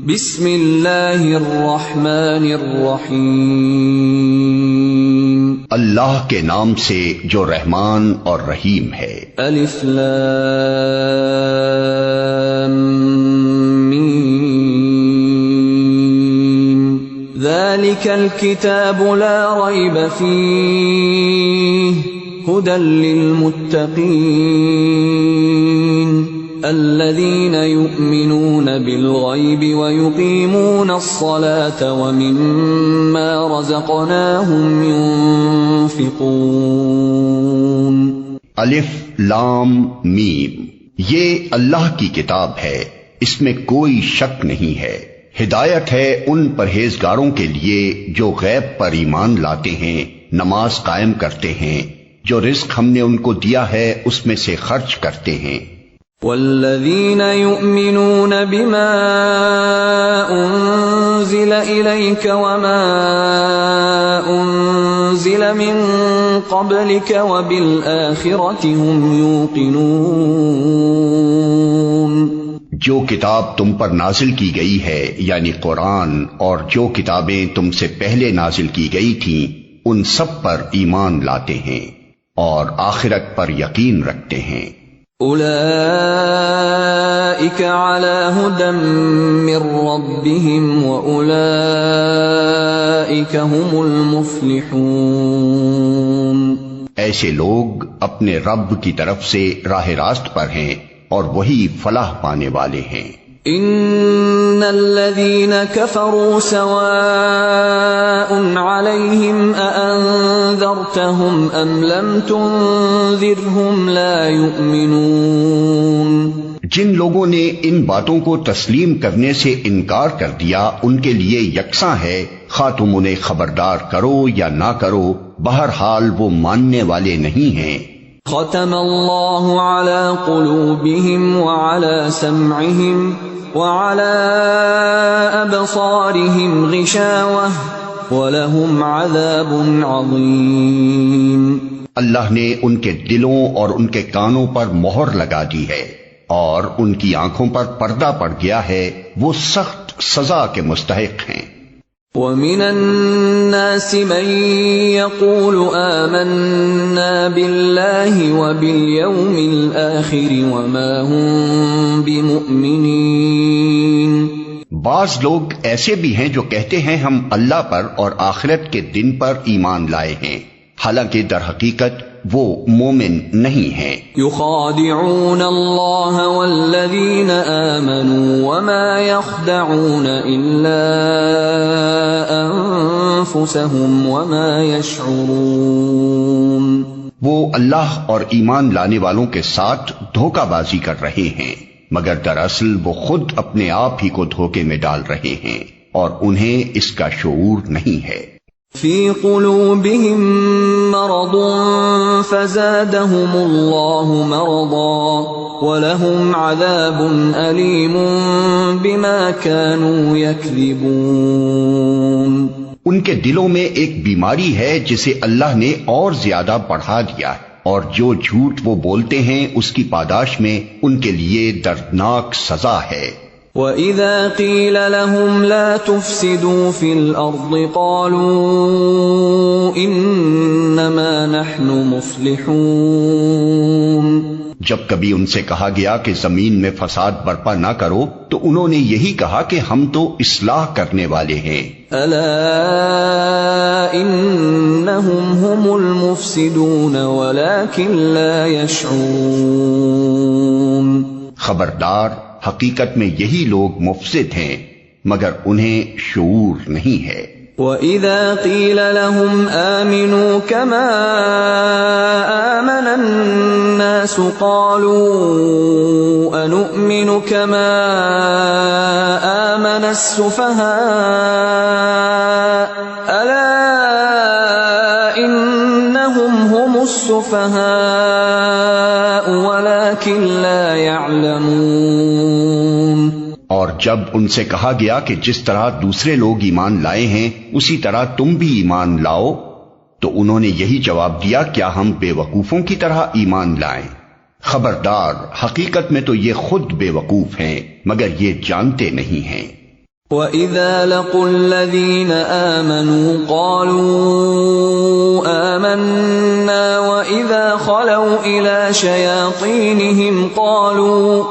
بسم اللہ الرحمن الرحیم، اللہ کے نام سے جو رحمان اور رحیم ہے۔ الف لام میم، ذالک الکتاب لا ریب فیہ ھدی للمتقین الذین یؤمنون بالغیب ویقیمون الصلاة ومما رزقناہم ينفقون۔ الف لام میم، یہ اللہ کی کتاب ہے، اس میں کوئی شک نہیں ہے۔ ہدایت ہے ان پرہیزگاروں کے لیے جو غیب پر ایمان لاتے ہیں، نماز قائم کرتے ہیں، جو رزق ہم نے ان کو دیا ہے اس میں سے خرچ کرتے ہیں۔ والذین یؤمنون بما انزل الیک وما انزل من قبلک وبالآخرۃ هم یوقنون۔ جو کتاب تم پر نازل کی گئی ہے یعنی قرآن، اور جو کتابیں تم سے پہلے نازل کی گئی تھیں ان سب پر ایمان لاتے ہیں اور آخرت پر یقین رکھتے ہیں۔ اولئک علی ھدی من ربہم واولئک ھم المفلحون۔ ایسے لوگ اپنے رب کی طرف سے راہ راست پر ہیں اور وہی فلاح پانے والے ہیں۔ ان الذین کفروا سواء علیہم اانذرتہم ام لم تنذرہم لا یؤمنون۔ جن لوگوں نے ان باتوں کو تسلیم کرنے سے انکار کر دیا ان کے لیے یکساں ہے، خواہ تم انہیں خبردار کرو یا نہ کرو، بہرحال وہ ماننے والے نہیں ہیں۔ ختم اللہ علی قلوبہم وعلی سمعہم وعلی ابصارہم غشاوہ وَلَهُمْ عَذَابٌ عَظِيمٌ۔ اللہ نے ان کے دلوں اور ان کے کانوں پر مہر لگا دی ہے اور ان کی آنکھوں پر پردہ پڑ گیا ہے، وہ سخت سزا کے مستحق ہیں۔ وَمِنَ النَّاسِ مَن يَقُولُ آمَنَّا بِاللَّهِ وَبِالْيَوْمِ الْآخِرِ وَمَا هُمْ بِمُؤْمِنِينَ۔ بعض لوگ ایسے بھی ہیں جو کہتے ہیں ہم اللہ پر اور آخرت کے دن پر ایمان لائے ہیں، حالانکہ در حقیقت وہ مومن نہیں ہیں۔ یخادعون اللہ والذین آمنوا وما یخدعون الا انفسهم وما یشعرون۔ وہ اللہ اور ایمان لانے والوں کے ساتھ دھوکہ بازی کر رہے ہیں، مگر دراصل وہ خود اپنے آپ ہی کو دھوکے میں ڈال رہے ہیں اور انہیں اس کا شعور نہیں ہے۔ فی قلوبہم مرض فزادہم اللہ مرضا ولہم عذاب علیم بما كانوا یکذبون۔ ان کے دلوں میں ایک بیماری ہے جسے اللہ نے اور زیادہ بڑھا دیا ہے، اور جو جھوٹ وہ بولتے ہیں اس کی پاداش میں ان کے لیے دردناک سزا ہے۔ وَإِذَا قِيلَ لَهُمْ لَا تُفْسِدُوا فِي الْأَرْضِ قَالُوا إِنَّمَا نَحْنُ مُصْلِحُونَ۔ جب کبھی ان سے کہا گیا کہ زمین میں فساد برپا نہ کرو تو انہوں نے یہی کہا کہ ہم تو اصلاح کرنے والے ہیں۔ أَلَا إِنَّهُمْ هُمُ الْمُفْسِدُونَ وَلَكِنْ لَا يَشْعُرُونَ۔ خبردار، حقیقت میں یہی لوگ مفسد ہیں مگر انہیں شعور نہیں ہے۔ وَإِذَا قِيلَ لَهُمْ آمِنُوا كَمَا آمَنَ النَّاسُ قَالُوا أَنُؤْمِنُ كَمَا آمَنَ السُّفَهَاءُ أَلَا إِنَّهُمْ هُمُ السُّفَهَاءُ وَلَكِنْ لَا يَعْلَمُونَ۔ اور جب ان سے کہا گیا کہ جس طرح دوسرے لوگ ایمان لائے ہیں اسی طرح تم بھی ایمان لاؤ تو انہوں نے یہی جواب دیا، کیا ہم بے وقوفوں کی طرح ایمان لائیں؟ خبردار، حقیقت میں تو یہ خود بے وقوف ہیں مگر یہ جانتے نہیں ہیں۔ وَإِذَا لَقُوا الَّذِينَ آمَنُوا قَالُوا آمَنَّا وَإِذَا خَلَوْا إِلَى شَيَاطِينِهِمْ قَالُوا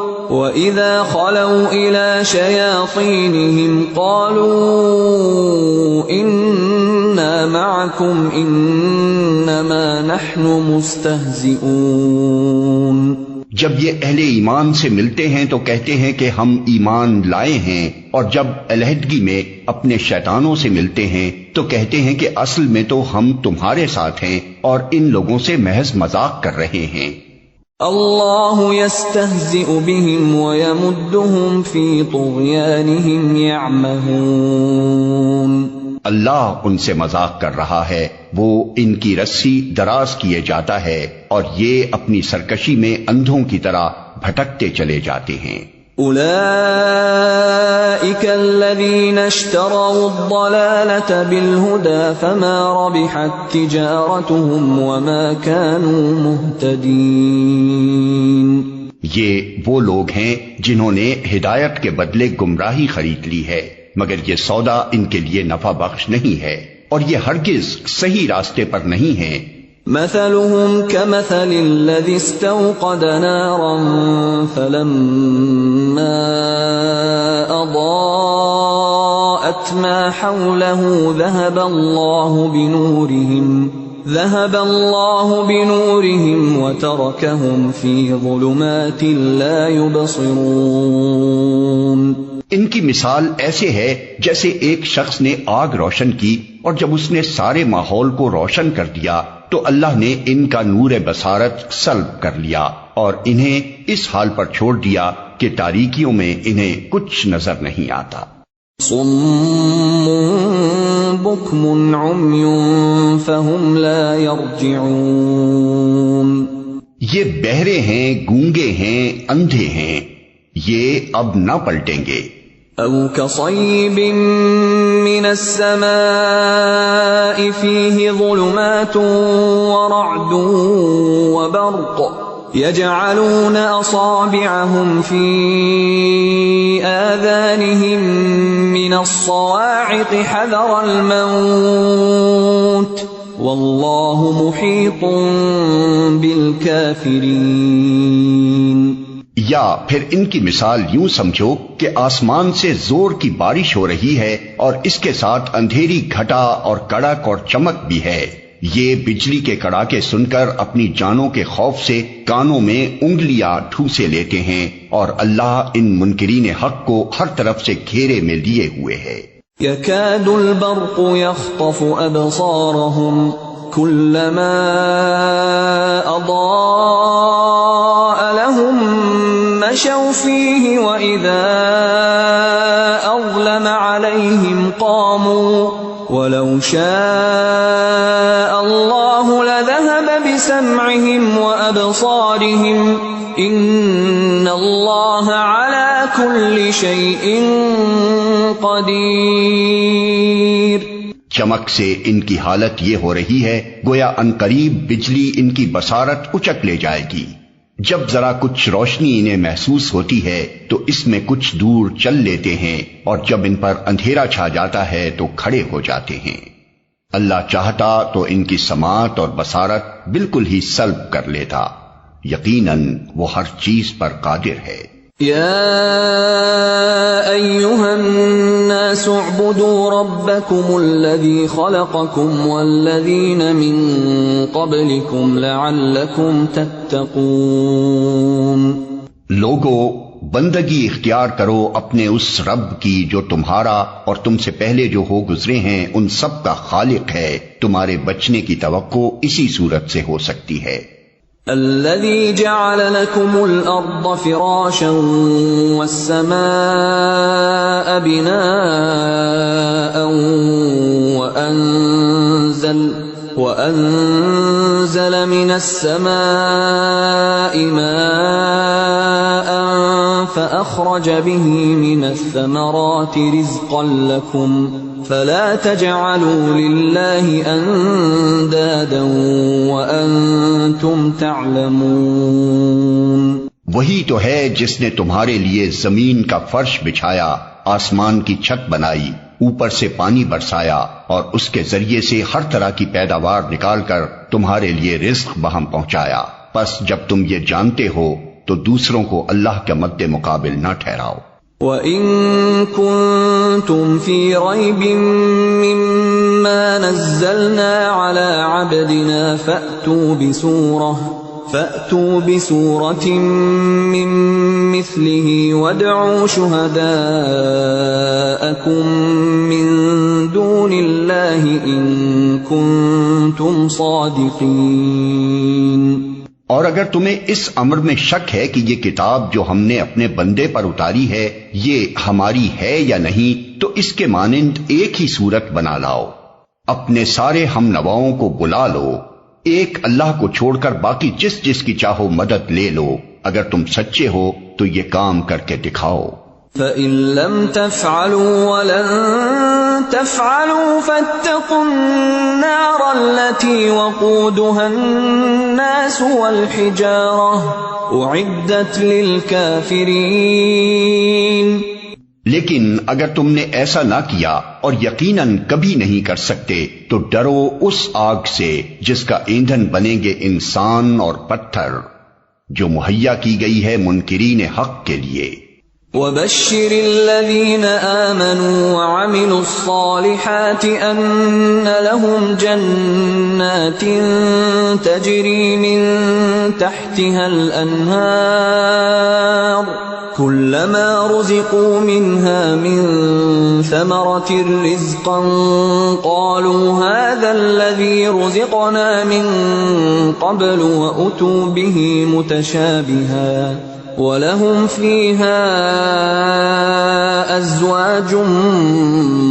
إِنَّا مَعَكُمْ إِنَّمَا نَحْنُ مُسْتَهْزِئُونَ۔ جب یہ اہل ایمان سے ملتے ہیں تو کہتے ہیں کہ ہم ایمان لائے ہیں، اور جب علیحدگی میں اپنے شیطانوں سے ملتے ہیں تو کہتے ہیں کہ اصل میں تو ہم تمہارے ساتھ ہیں اور ان لوگوں سے محض مذاق کر رہے ہیں۔ اللہ یستہزئ بہم ویمدہم فی طغیانہم یعمہون۔ اللہ ان سے مذاق کر رہا ہے، وہ ان کی رسی دراز کیے جاتا ہے اور یہ اپنی سرکشی میں اندھوں کی طرح بھٹکتے چلے جاتے ہیں۔ اولئک الذین اشتروا الضلالة بالہدى فما ربحت تجارتهم وما كانوا مہتدین۔ یہ وہ لوگ ہیں جنہوں نے ہدایت کے بدلے گمراہی خرید لی ہے، مگر یہ سودا ان کے لیے نفع بخش نہیں ہے اور یہ ہرگز صحیح راستے پر نہیں ہیں۔ مثلهم كمثل الذي استوقد نارا فلما أضاءت ما حوله ذهب الله بنورهم وتركهم في ظلمات لا يبصرون۔ ان کی مثال ایسے ہے جیسے ایک شخص نے آگ روشن کی اور جب اس نے سارے ماحول کو روشن کر دیا تو اللہ نے ان کا نور بصارت سلب کر لیا اور انہیں اس حال پر چھوڑ دیا کہ تاریکیوں میں انہیں کچھ نظر نہیں آتا۔ صم بکم عمی فہم لا یرجعون۔ یہ بہرے ہیں، گونگے ہیں، اندھے ہیں، یہ اب نہ پلٹیں گے۔ او کصیب من السماء فیہ ظلمات ورعد وبرق یجعلون اصابعهم فی آذانهم من الصواعق حذر الموت واللہ محیط بالکافرین۔ یا پھر ان کی مثال یوں سمجھو کہ آسمان سے زور کی بارش ہو رہی ہے اور اس کے ساتھ اندھیری گھٹا اور کڑک اور چمک بھی ہے، یہ بجلی کے کڑاکے سن کر اپنی جانوں کے خوف سے کانوں میں انگلیاں ٹھوسے لیتے ہیں، اور اللہ ان منکرین حق کو ہر طرف سے گھیرے میں لیے ہوئے ہے۔ یکاد البرق یخطف ابصارهم کلما اضاء لهم مشوا فيه وإذا أظلم عليهم قاموا ولو شاء الله لذهب بسمعهم وأبصارهم إن الله على كل شيء قدير۔ چمک سے ان کی حالت یہ ہو رہی ہے گویا عنقریب بجلی ان کی بصارت اچک لے جائے گی۔ جب ذرا کچھ روشنی انہیں محسوس ہوتی ہے تو اس میں کچھ دور چل لیتے ہیں، اور جب ان پر اندھیرا چھا جاتا ہے تو کھڑے ہو جاتے ہیں۔ اللہ چاہتا تو ان کی سماعت اور بصارت بالکل ہی سلب کر لیتا، یقیناً وہ ہر چیز پر قادر ہے۔ یا ایھا الناس اعبدوا ربکم الذی خلقکم والذین من قبلکم لعلکم تتقون۔ لوگو، بندگی اختیار کرو اپنے اس رب کی جو تمہارا اور تم سے پہلے جو ہو گزرے ہیں ان سب کا خالق ہے، تمہارے بچنے کی توقع اسی صورت سے ہو سکتی ہے۔ الذي جعل لكم الأرض فراشا والسماء بناء وأنزل من السماء ماء فأخرج به من الثمرات رزقا لكم فلا تجعلوا لله اندادا وانتم تعلمون۔ وہی تو ہے جس نے تمہارے لیے زمین کا فرش بچھایا آسمان کی چھت بنائی، اوپر سے پانی برسایا اور اس کے ذریعے سے ہر طرح کی پیداوار نکال کر تمہارے لیے رزق بہم پہنچایا، پس جب تم یہ جانتے ہو تو دوسروں کو اللہ کے مد مقابل نہ ٹھہراؤ۔ وَإِن كُنتُمْ فِي رَيْبٍ مِّمَّا نَزَّلْنَا عَلَىٰ عَبْدِنَا فَأْتُوا بِسُورَةٍ مِّن مِّثْلِهِ وَادْعُوا شُهَدَاءَكُم مِّن دُونِ اللَّهِ إِن كُنتُمْ صَادِقِينَ۔ اور اگر تمہیں اس امر میں شک ہے کہ یہ کتاب جو ہم نے اپنے بندے پر اتاری ہے یہ ہماری ہے یا نہیں، تو اس کے مانند ایک ہی صورت بنا لاؤ، اپنے سارے ہم نواؤں کو بلا لو، ایک اللہ کو چھوڑ کر باقی جس جس کی چاہو مدد لے لو، اگر تم سچے ہو تو یہ کام کر کے دکھاؤ۔ فَإِن لَّمْ تَفْعَلُوا وَلَن تَفْعَلُوا فَاتَّقُوا النَّارَ الَّتِي وَقُودُهَا النَّاسُ وَالْحِجَارَةُ أُعِدَّتْ لِلْكَافِرِينَ۔ لیکن اگر تم نے ایسا نہ کیا اور یقیناً کبھی نہیں کر سکتے تو ڈرو اس آگ سے جس کا ایندھن بنیں گے انسان اور پتھر، جو مہیا کی گئی ہے منکرین حق کے لیے۔ وَبَشِّرِ الَّذِينَ آمَنُوا وَعَمِلُوا الصَّالِحَاتِ أَنَّ لَهُمْ جَنَّاتٍ تَجْرِي مِن تَحْتِهَا الْأَنْهَارُ كُلَّمَا رُزِقُوا مِنْهَا مِن ثَمَرَةٍ رِزْقًا قَالُوا هَذَا الَّذِي رُزِقْنَا مِن قَبْلُ وَأُتُوا بِهِ مُتَشَابِهًا وَلَهُمْ فِيهَا أَزْوَاجٌ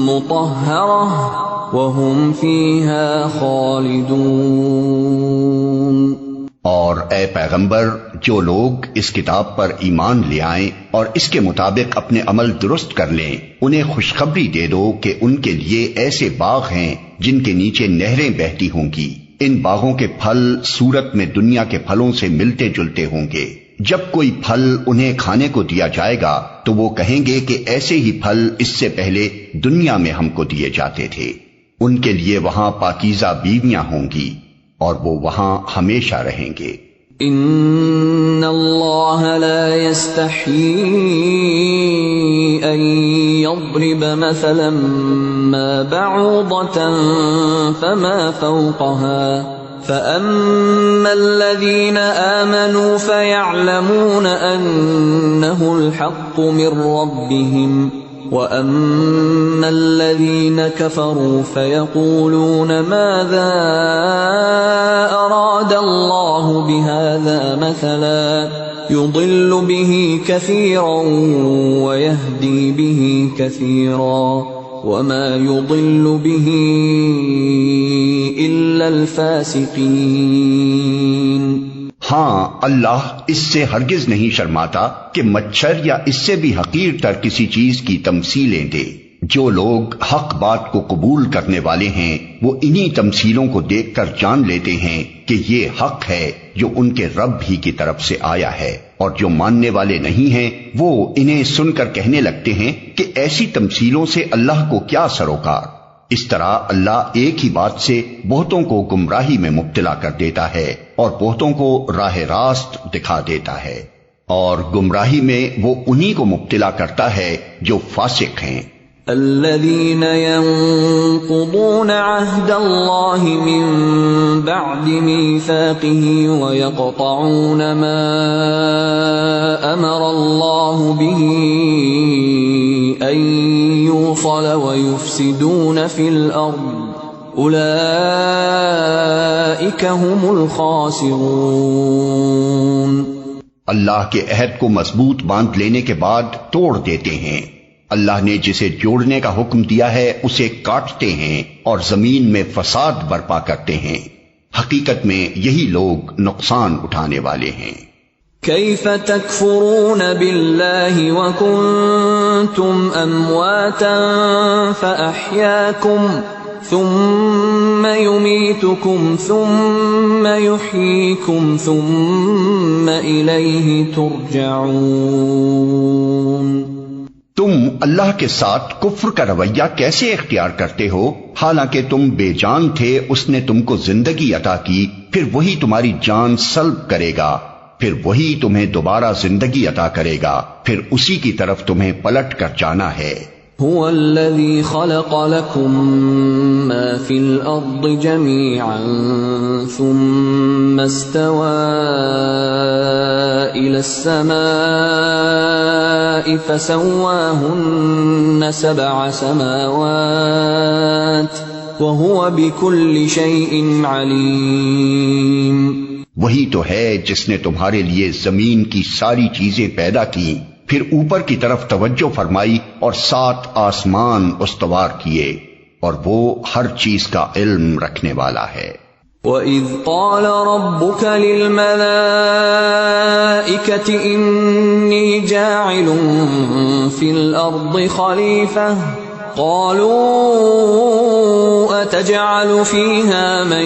مُطَهَّرَةٌ وَهُمْ فِيهَا خَالِدُونَ۔ اور اے پیغمبر، جو لوگ اس کتاب پر ایمان لے آئیں اور اس کے مطابق اپنے عمل درست کر لیں، انہیں خوشخبری دے دو کہ ان کے لیے ایسے باغ ہیں جن کے نیچے نہریں بہتی ہوں گی، ان باغوں کے پھل صورت میں دنیا کے پھلوں سے ملتے جلتے ہوں گے۔ جب کوئی پھل انہیں کھانے کو دیا جائے گا تو وہ کہیں گے کہ ایسے ہی پھل اس سے پہلے دنیا میں ہم کو دیے جاتے تھے۔ ان کے لیے وہاں پاکیزہ بیویاں ہوں گی اور وہ وہاں ہمیشہ رہیں گے۔ ان اللہ لا يستحيي ان يضرب مثلا ما بعوضة فما فوقها فأما الذين آمنوا فيعلمون أنه الحق من ربهم وَأَمَّا الَّذِينَ كَفَرُوا فَيَقُولُونَ مَاذَا أَرَادَ اللَّهُ بِهَذَا مَثَلًا يُضِلُّ بِهِ كَثِيرًا وَيَهْدِي بِهِ كَثِيرًا وَمَا يُضِلُّ بِهِ إِلَّا الْفَاسِقِينَ۔ ہاں، اللہ اس سے ہرگز نہیں شرماتا کہ مچھر یا اس سے بھی حقیر تر کسی چیز کی تمثیلیں دے۔ جو لوگ حق بات کو قبول کرنے والے ہیں وہ انہی تمثیلوں کو دیکھ کر جان لیتے ہیں کہ یہ حق ہے جو ان کے رب ہی کی طرف سے آیا ہے، اور جو ماننے والے نہیں ہیں وہ انہیں سن کر کہنے لگتے ہیں کہ ایسی تمثیلوں سے اللہ کو کیا سروکار۔ اس طرح اللہ ایک ہی بات سے بہتوں کو گمراہی میں مبتلا کر دیتا ہے اور بہتوں کو راہ راست دکھا دیتا ہے، اور گمراہی میں وہ انہی کو مبتلا کرتا ہے جو فاسق ہیں۔ الذين ينقضون عهد الله من بعد ميثاقه ويقطعون ما أمر الله به أن يوصل ويفسدون في الأرض أولئك هم الخاسرون۔ اللہ کے عہد کو مضبوط باندھ لینے کے بعد توڑ دیتے ہیں۔ اللہ نے جسے جوڑنے کا حکم دیا ہے اسے کاٹتے ہیں اور زمین میں فساد برپا کرتے ہیں۔ حقیقت میں یہی لوگ نقصان اٹھانے والے ہیں۔ کیف تکفرون باللہ وکنتم امواتا فاحیاکم ثم یمیتکم ثم یحییکم ثم الیہ ترجعون۔ تم اللہ کے ساتھ کفر کا رویہ کیسے اختیار کرتے ہو، حالانکہ تم بے جان تھے، اس نے تم کو زندگی عطا کی، پھر وہی تمہاری جان سلب کرے گا، پھر وہی تمہیں دوبارہ زندگی عطا کرے گا، پھر اسی کی طرف تمہیں پلٹ کر جانا ہے۔ هو الذي خلق لكم ما في الأرض جميعا ثم استوى إلى السماء فسواهن 7 سماوات وهو بكل شيء عليم۔ وہی تو ہے جس نے تمہارے لیے زمین کی ساری چیزیں پیدا کی، پھر اوپر کی طرف توجہ فرمائی اور 7 آسمان استوار کیے، اور وہ ہر چیز کا علم رکھنے والا ہے۔ وَإِذْ قَالَ رَبُّكَ لِلْمَلَائِكَةِ إِنِّي جَاعِلٌ فِي الْأَرْضِ خَلِيفَةً قَالُوا أَتَجْعَلُ فِيهَا مَن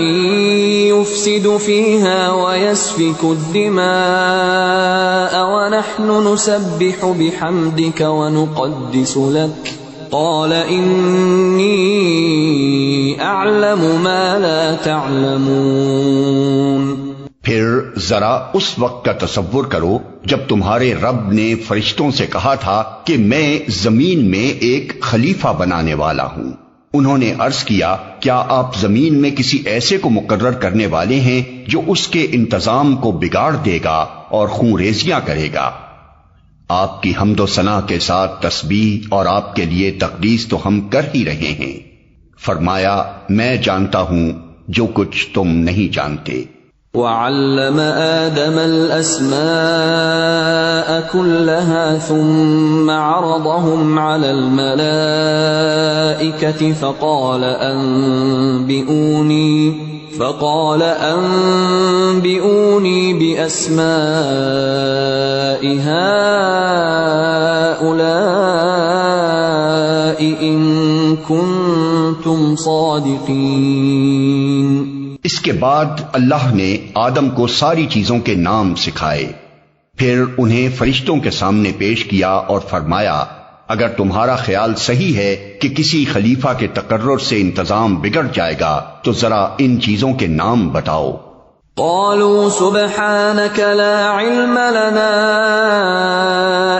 يُفْسِدُ فِيهَا وَيَسْفِكُ الدِّمَاءَ وَنَحْنُ نُسَبِّحُ بِحَمْدِكَ وَنُقَدِّسُ لَكَ قَالَ إِنِّي أَعْلَمُ مَا لَا تَعْلَمُونَ۔ پھر ذرا اس وقت کا تصور کرو جب تمہارے رب نے فرشتوں سے کہا تھا کہ میں زمین میں ایک خلیفہ بنانے والا ہوں۔ انہوں نے عرض کیا، کیا آپ زمین میں کسی ایسے کو مقرر کرنے والے ہیں جو اس کے انتظام کو بگاڑ دے گا اور خون ریزیاں کرے گا؟ آپ کی حمد و ثنا کے ساتھ تسبیح اور آپ کے لیے تقدیس تو ہم کر ہی رہے ہیں۔ فرمایا، میں جانتا ہوں جو کچھ تم نہیں جانتے۔ وَعَلَّمَ آدَمَ الْأَسْمَاءَ كُلَّهَا ثُمَّ عَرَضَهُمْ عَلَى الْمَلَائِكَةِ فقال أنبئوني بأسماء هؤلاء إن كنتم صادقين۔ اس کے بعد اللہ نے آدم کو ساری چیزوں کے نام سکھائے، پھر انہیں فرشتوں کے سامنے پیش کیا اور فرمایا، اگر تمہارا خیال صحیح ہے کہ کسی خلیفہ کے تقرر سے انتظام بگڑ جائے گا تو ذرا ان چیزوں کے نام بتاؤ۔ قالوا سبحانك لا علم لنا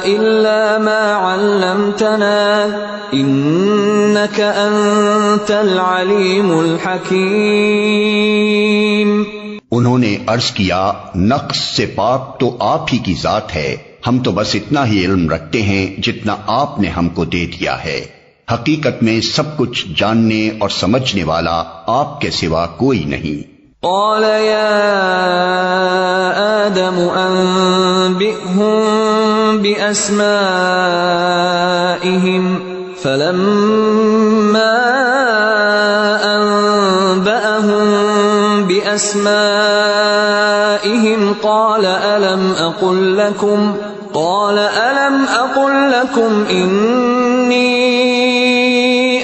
إلا ما علمتنا إنك أنت العليم الحكيم۔ انہوں نے عرض کیا، نقص سے پاک تو آپ ہی کی ذات ہے، ہم تو بس اتنا ہی علم رکھتے ہیں جتنا آپ نے ہم کو دے دیا ہے، حقیقت میں سب کچھ جاننے اور سمجھنے والا آپ کے سوا کوئی نہیں۔ قال يا آدم أنبئهم بأسمائهم فلما أنبأهم بأسمائهم قال ألم أقل لكم إني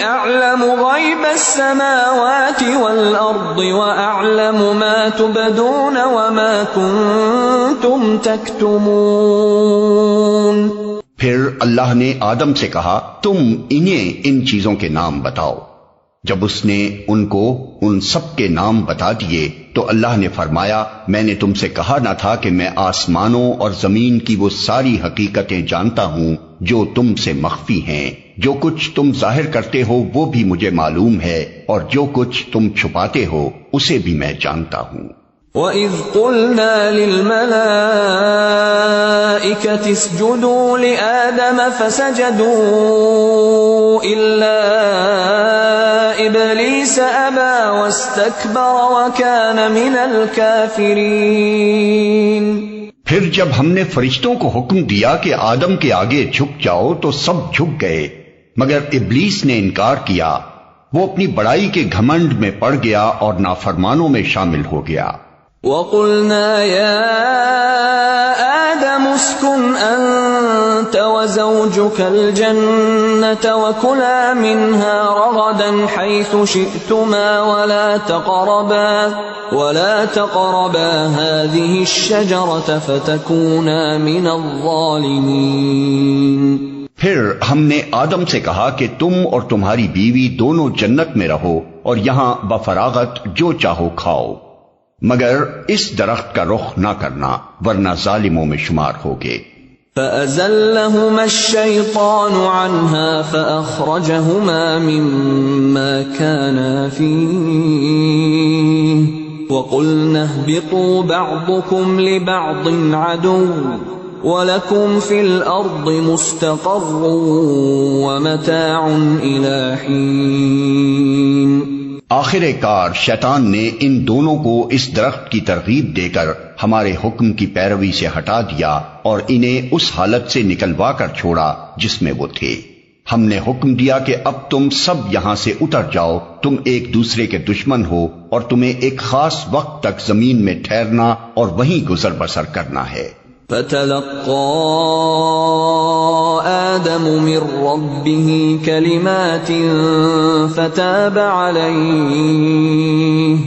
أعلم غيب السماوات والأرض وأعلم ما تبدون وما كنتم تكتمون۔ پھر اللہ نے آدم سے کہا، تم انہیں ان چیزوں کے نام بتاؤ۔ جب اس نے ان کو ان سب کے نام بتا دیے تو اللہ نے فرمایا، میں نے تم سے کہا نہ تھا کہ میں آسمانوں اور زمین کی وہ ساری حقیقتیں جانتا ہوں جو تم سے مخفی ہیں، جو کچھ تم ظاہر کرتے ہو وہ بھی مجھے معلوم ہے، اور جو کچھ تم چھپاتے ہو اسے بھی میں جانتا ہوں۔ وَإِذْ قُلْنَا لِلْمَلَائِكَةِ اسْجُدُوا لِآدَمَ فَسَجَدُوا إِلَّا إِبْلِيسَ أَبَى وَاسْتَكْبَرَ وَكَانَ مِنَ الْكَافِرِينَ۔ پھر جب ہم نے فرشتوں کو حکم دیا کہ آدم کے آگے جھک جاؤ تو سب جھک گئے، مگر ابلیس نے انکار کیا، وہ اپنی بڑائی کے گھمنڈ میں پڑ گیا اور نافرمانوں میں شامل ہو گیا۔ وَقُلْنَا يَا آدَمُ اسْكُنْ أَنْتَ وَزَوْجُكَ الْجَنَّةَ وَكُلَا مِنْهَا رَغَدًا حَيْثُ شِئْتُمَا وَلَا تَقْرَبَا هَذِهِ الشَّجَرَةَ فَتَكُونَا مِنَ الظَّالِمِينَ۔ پھر ہم نے آدم سے کہا کہ تم اور تمہاری بیوی دونوں جنت میں رہو اور یہاں بفراغت جو چاہو کھاؤ، مگر اس درخت کا رخ نہ کرنا ورنہ ظالموں میں شمار ہوگے۔ فَأَزَلَّهُمَا الشَّيْطَانُ عَنْهَا فَأَخْرَجَهُمَا مِمَّا كَانَا فِيهِ وَقُلْنَا اهْبِطُوا بَعْضُكُمْ لِبَعْضٍ عَدُوٌّ وَلَكُمْ فِي الْأَرْضِ مُسْتَقَرٌّ وَمَتَاعٌ إِلَىٰ حِينٍ۔ آخر کار شیطان نے ان دونوں کو اس درخت کی ترغیب دے کر ہمارے حکم کی پیروی سے ہٹا دیا اور انہیں اس حالت سے نکلوا کر چھوڑا جس میں وہ تھے۔ ہم نے حکم دیا کہ اب تم سب یہاں سے اتر جاؤ، تم ایک دوسرے کے دشمن ہو اور تمہیں ایک خاص وقت تک زمین میں ٹھہرنا اور وہیں گزر بسر کرنا ہے۔ فَتَلَقَّىٰ آدَمُ مِن رَّبِّهِ كَلِمَاتٍ فَتَابَ عَلَيْهِ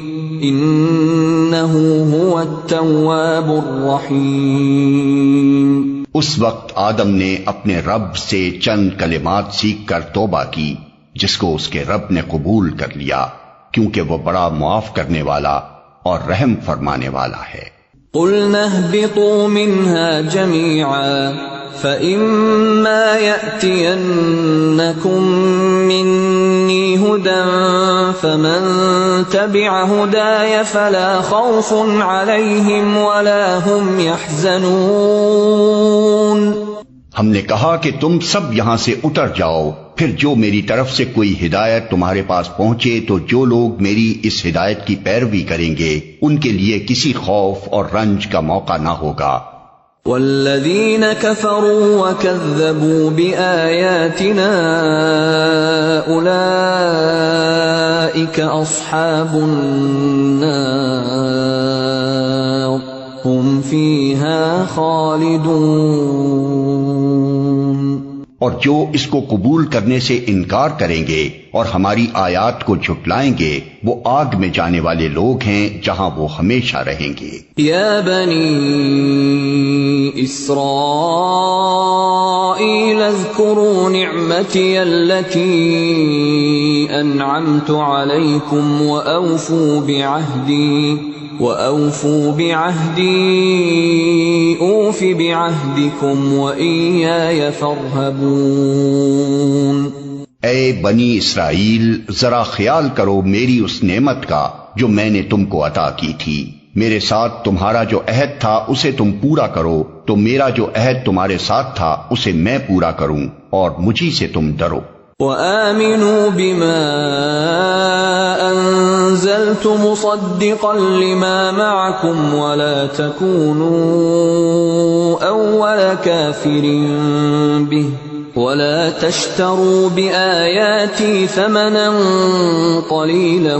إِنَّهُ هُوَ التَّوَّابُ الرَّحِيمُ۔ اس وقت آدم نے اپنے رب سے چند کلمات سیکھ کر توبہ کی، جس کو اس کے رب نے قبول کر لیا، کیونکہ وہ بڑا معاف کرنے والا اور رحم فرمانے والا ہے۔ قُلْنَا اهْبِطُوا مِنْهَا جَمِيعًا فَإِمَّا يَأْتِيَنَّكُم مِّنِّي هُدًى فَمَن تَبِعَ هُدَايَ فَلَا خَوْفٌ عَلَيْهِمْ وَلَا هُمْ يَحْزَنُونَ۔ ہم نے کہا کہ تم سب یہاں سے اتر جاؤ، پھر جو میری طرف سے کوئی ہدایت تمہارے پاس پہنچے تو جو لوگ میری اس ہدایت کی پیروی کریں گے ان کے لیے کسی خوف اور رنج کا موقع نہ ہوگا۔ والذین کفروا وکذبوا بآیاتنا اولئک اصحاب النار هم فیہا خالدون۔ اور جو اس کو قبول کرنے سے انکار کریں گے اور ہماری آیات کو جھٹلائیں گے وہ آگ میں جانے والے لوگ ہیں جہاں وہ ہمیشہ رہیں گے۔ یا بنی اسرائیل اذکروا نعمتی التي انعمت علیکم وَأَوْفُوا بِعَهْدِي أُوفِ بِعَهْدِكُمْ وَإِيَّايَ فَارْهَبُونِ۔ اے بنی اسرائیل، ذرا خیال کرو میری اس نعمت کا جو میں نے تم کو عطا کی تھی، میرے ساتھ تمہارا جو عہد تھا اسے تم پورا کرو تو میرا جو عہد تمہارے ساتھ تھا اسے میں پورا کروں اور مجھی سے تم ڈرو۔ وَآمِنُوا بِمَا أَنزَلْتُ مُصَدِّقًا لِمَا مَعَكُمْ وَلَا تَكُونُوا أَوَّلَ كَافِرٍ بِهِ وَلَا تَشْتَرُوا بِآيَاتِي ثَمَنًا قَلِيلًا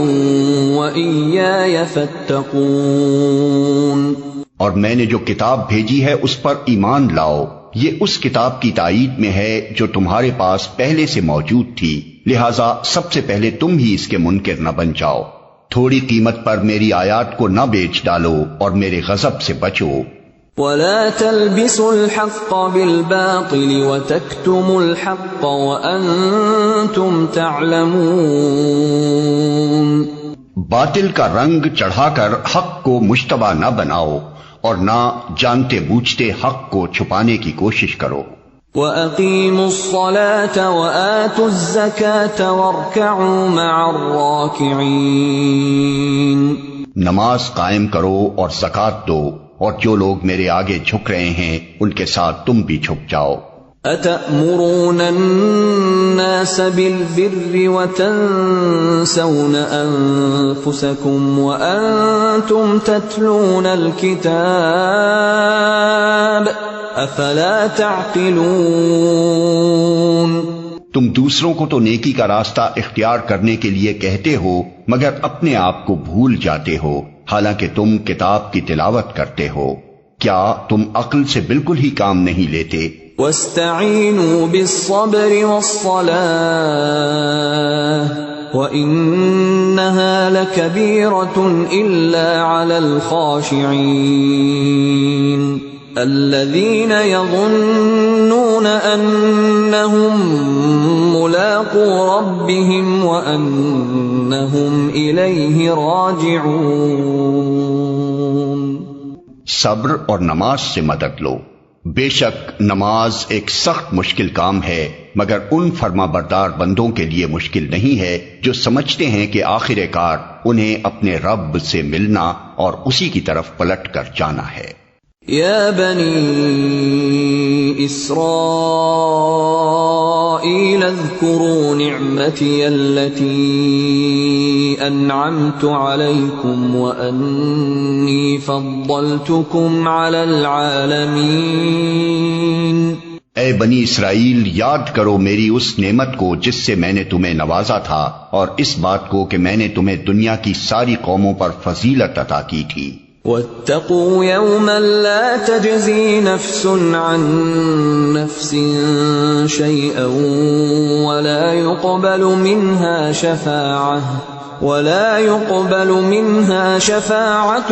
وَإِيَّايَ فَاتَّقُونِ۔ اور میں نے جو کتاب بھیجی ہے اس پر ایمان لاؤ، یہ اس کتاب کی تائید میں ہے جو تمہارے پاس پہلے سے موجود تھی، لہذا سب سے پہلے تم ہی اس کے منکر نہ بن جاؤ۔ تھوڑی قیمت پر میری آیات کو نہ بیچ ڈالو اور میرے غضب سے بچو۔ وَلَا تَلْبِسُوا الْحَقَّ بِالْبَاطِلِ وَتَكْتُمُوا الْحَقَّ وَأَنْتُمْ تَعْلَمُونَ۔ باطل کا رنگ چڑھا کر حق کو مشتبہ نہ بناؤ اور نہ جانتے بوجھتے حق کو چھپانے کی کوشش کرو۔ وَأَقِيمُوا الصَّلَاةَ وَآتُوا الزَّكَاةَ وَارْكَعُوا مَعَ الرَّاكِعِينَ۔ نماز قائم کرو اور زکوٰۃ دو، اور جو لوگ میرے آگے جھک رہے ہیں ان کے ساتھ تم بھی جھک جاؤ۔ أَتَأْمُرُونَ النَّاسَ بِالْبِرِّ وَتَنْسَوْنَ أَنفُسَكُمْ وَأَنْتُمْ تَتْلُونَ الْكِتَابَ أَفَلَا تَعْقِلُونَ۔ تم دوسروں کو تو نیکی کا راستہ اختیار کرنے کے لیے کہتے ہو مگر اپنے آپ کو بھول جاتے ہو، حالانکہ تم کتاب کی تلاوت کرتے ہو۔ کیا تم عقل سے بالکل ہی کام نہیں لیتے؟ وَاسْتَعِینُوا بِالصَّبْرِ وَالصَّلَاةِ وَإِنَّهَا لَكَبِیرَةٌ إِلَّا عَلَى الْخَاشِعِینَ۔ الذين يظنون أنهم ملاقو ربهم وأنهم إليه راجعون۔ صبر اور نماز سے مدد لو، بے شک نماز ایک سخت مشکل کام ہے، مگر ان فرما بردار بندوں کے لیے مشکل نہیں ہے جو سمجھتے ہیں کہ آخر کار انہیں اپنے رب سے ملنا اور اسی کی طرف پلٹ کر جانا ہے۔ یا بنی اسرائیل اذکروا نعمتی التي انعمت علیکم وانی فضلتکم علی العالمین۔ اے بنی اسرائیل، یاد کرو میری اس نعمت کو جس سے میں نے تمہیں نوازا تھا، اور اس بات کو کہ میں نے تمہیں دنیا کی ساری قوموں پر فضیلت عطا کی تھی۔ واتقوا يوما لا تجزي نفس عن نفس شيئا ولا يقبل منها شفاعة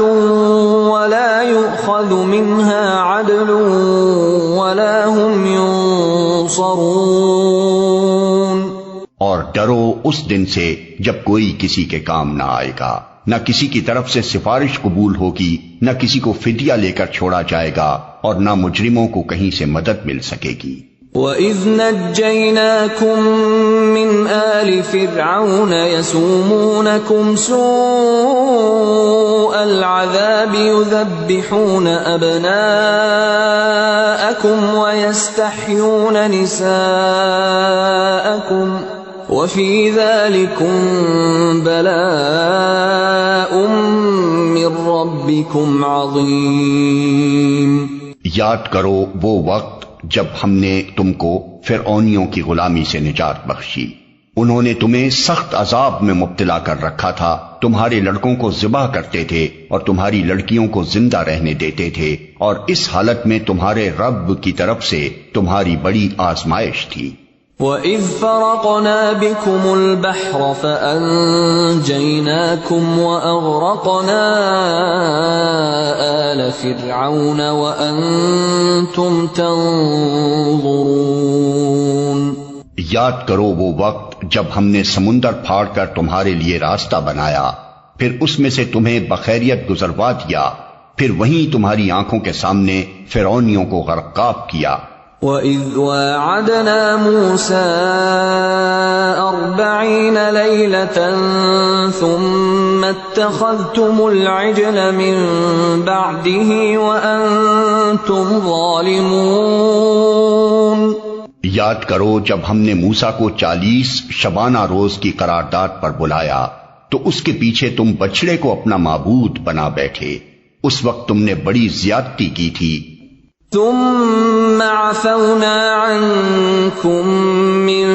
ولا يؤخذ منها عدل ولا هم ينصرون۔ اور ڈرو اس دن سے جب کوئی کسی کے کام نہ آئے گا، نہ کسی کی طرف سے سفارش قبول ہوگی، نہ کسی کو فدیہ لے کر چھوڑا جائے گا، اور نہ مجرموں کو کہیں سے مدد مل سکے گی۔ وَإِذْ نَجَّيْنَاكُمْ مِنْ آلِ فِرْعَوْنَ يَسُومُونَكُمْ سُوءَ الْعَذَابِ يُذَبِّحُونَ أَبْنَاءَكُمْ وَيَسْتَحْيُونَ نِسَاءَكُمْ وَفِي ذَلِكُمْ بَلَاءٌ مِّن رَّبِّكُمْ عَظِيمٌ۔ یاد کرو وہ وقت جب ہم نے تم کو فرعونیوں کی غلامی سے نجات بخشی، انہوں نے تمہیں سخت عذاب میں مبتلا کر رکھا تھا، تمہارے لڑکوں کو ذبح کرتے تھے اور تمہاری لڑکیوں کو زندہ رہنے دیتے تھے، اور اس حالت میں تمہارے رب کی طرف سے تمہاری بڑی آزمائش تھی۔ وَإِذْ فَرَقْنَا بِكُمُ الْبَحْرَ فَأَنْجَيْنَاكُمْ وَأَغْرَقْنَا آلَ فِرْعَوْنَ وَأَنْتُمْ تَنْظُرُونَ۔ یاد کرو وہ وقت جب ہم نے سمندر پھاڑ کر تمہارے لیے راستہ بنایا، پھر اس میں سے تمہیں بخیریت گزروا دیا، پھر وہیں تمہاری آنکھوں کے سامنے فرعونیوں کو غرقاب کیا۔ وَإِذْ وَاعَدْنَا مُوسَىٰ 40 لَيْلَةً ثُمَّ اتَّخَذْتُمُ الْعِجْلَ مِن بَعْدِهِ وَأَنْتُمْ ظَالِمُونَ۔ یاد کرو جب ہم نے موسیٰ کو 40 شبانہ روز کی قرارداد پر بلایا تو اس کے پیچھے تم بچڑے کو اپنا معبود بنا بیٹھے، اس وقت تم نے بڑی زیادتی کی تھی۔ ثم عفونا عنكم من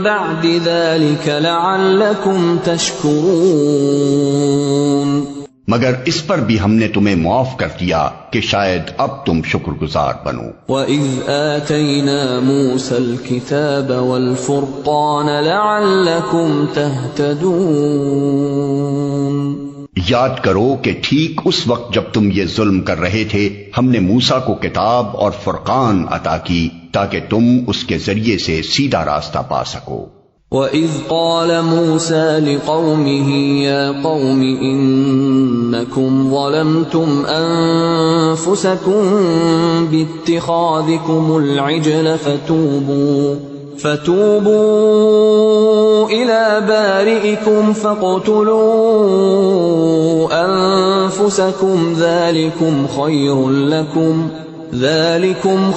بعد ذلك لعلكم تشكرون۔ مگر اس پر بھی ہم نے تمہیں معاف کر دیا کہ شاید اب تم شکر گزار بنو۔ وَإِذْ آتَيْنَا مُوسَى الْكِتَابَ وَالْفُرْقَانَ لَعَلَّكُمْ تَهْتَدُونَ۔ یاد کرو کہ ٹھیک اس وقت جب تم یہ ظلم کر رہے تھے، ہم نے موسیٰ کو کتاب اور فرقان عطا کی تاکہ تم اس کے ذریعے سے سیدھا راستہ پا سکو۔ وَإِذْ قَالَ مُوسَى لِقَوْمِهِ يَا قَوْمِ إِنَّكُمْ ظَلَمْتُمْ أَنفُسَكُمْ بِاتِّخَاذِكُمُ الْعِجْلَ فتوبوا إلى بارئكم فاقتلوا أنفسكم ذلكم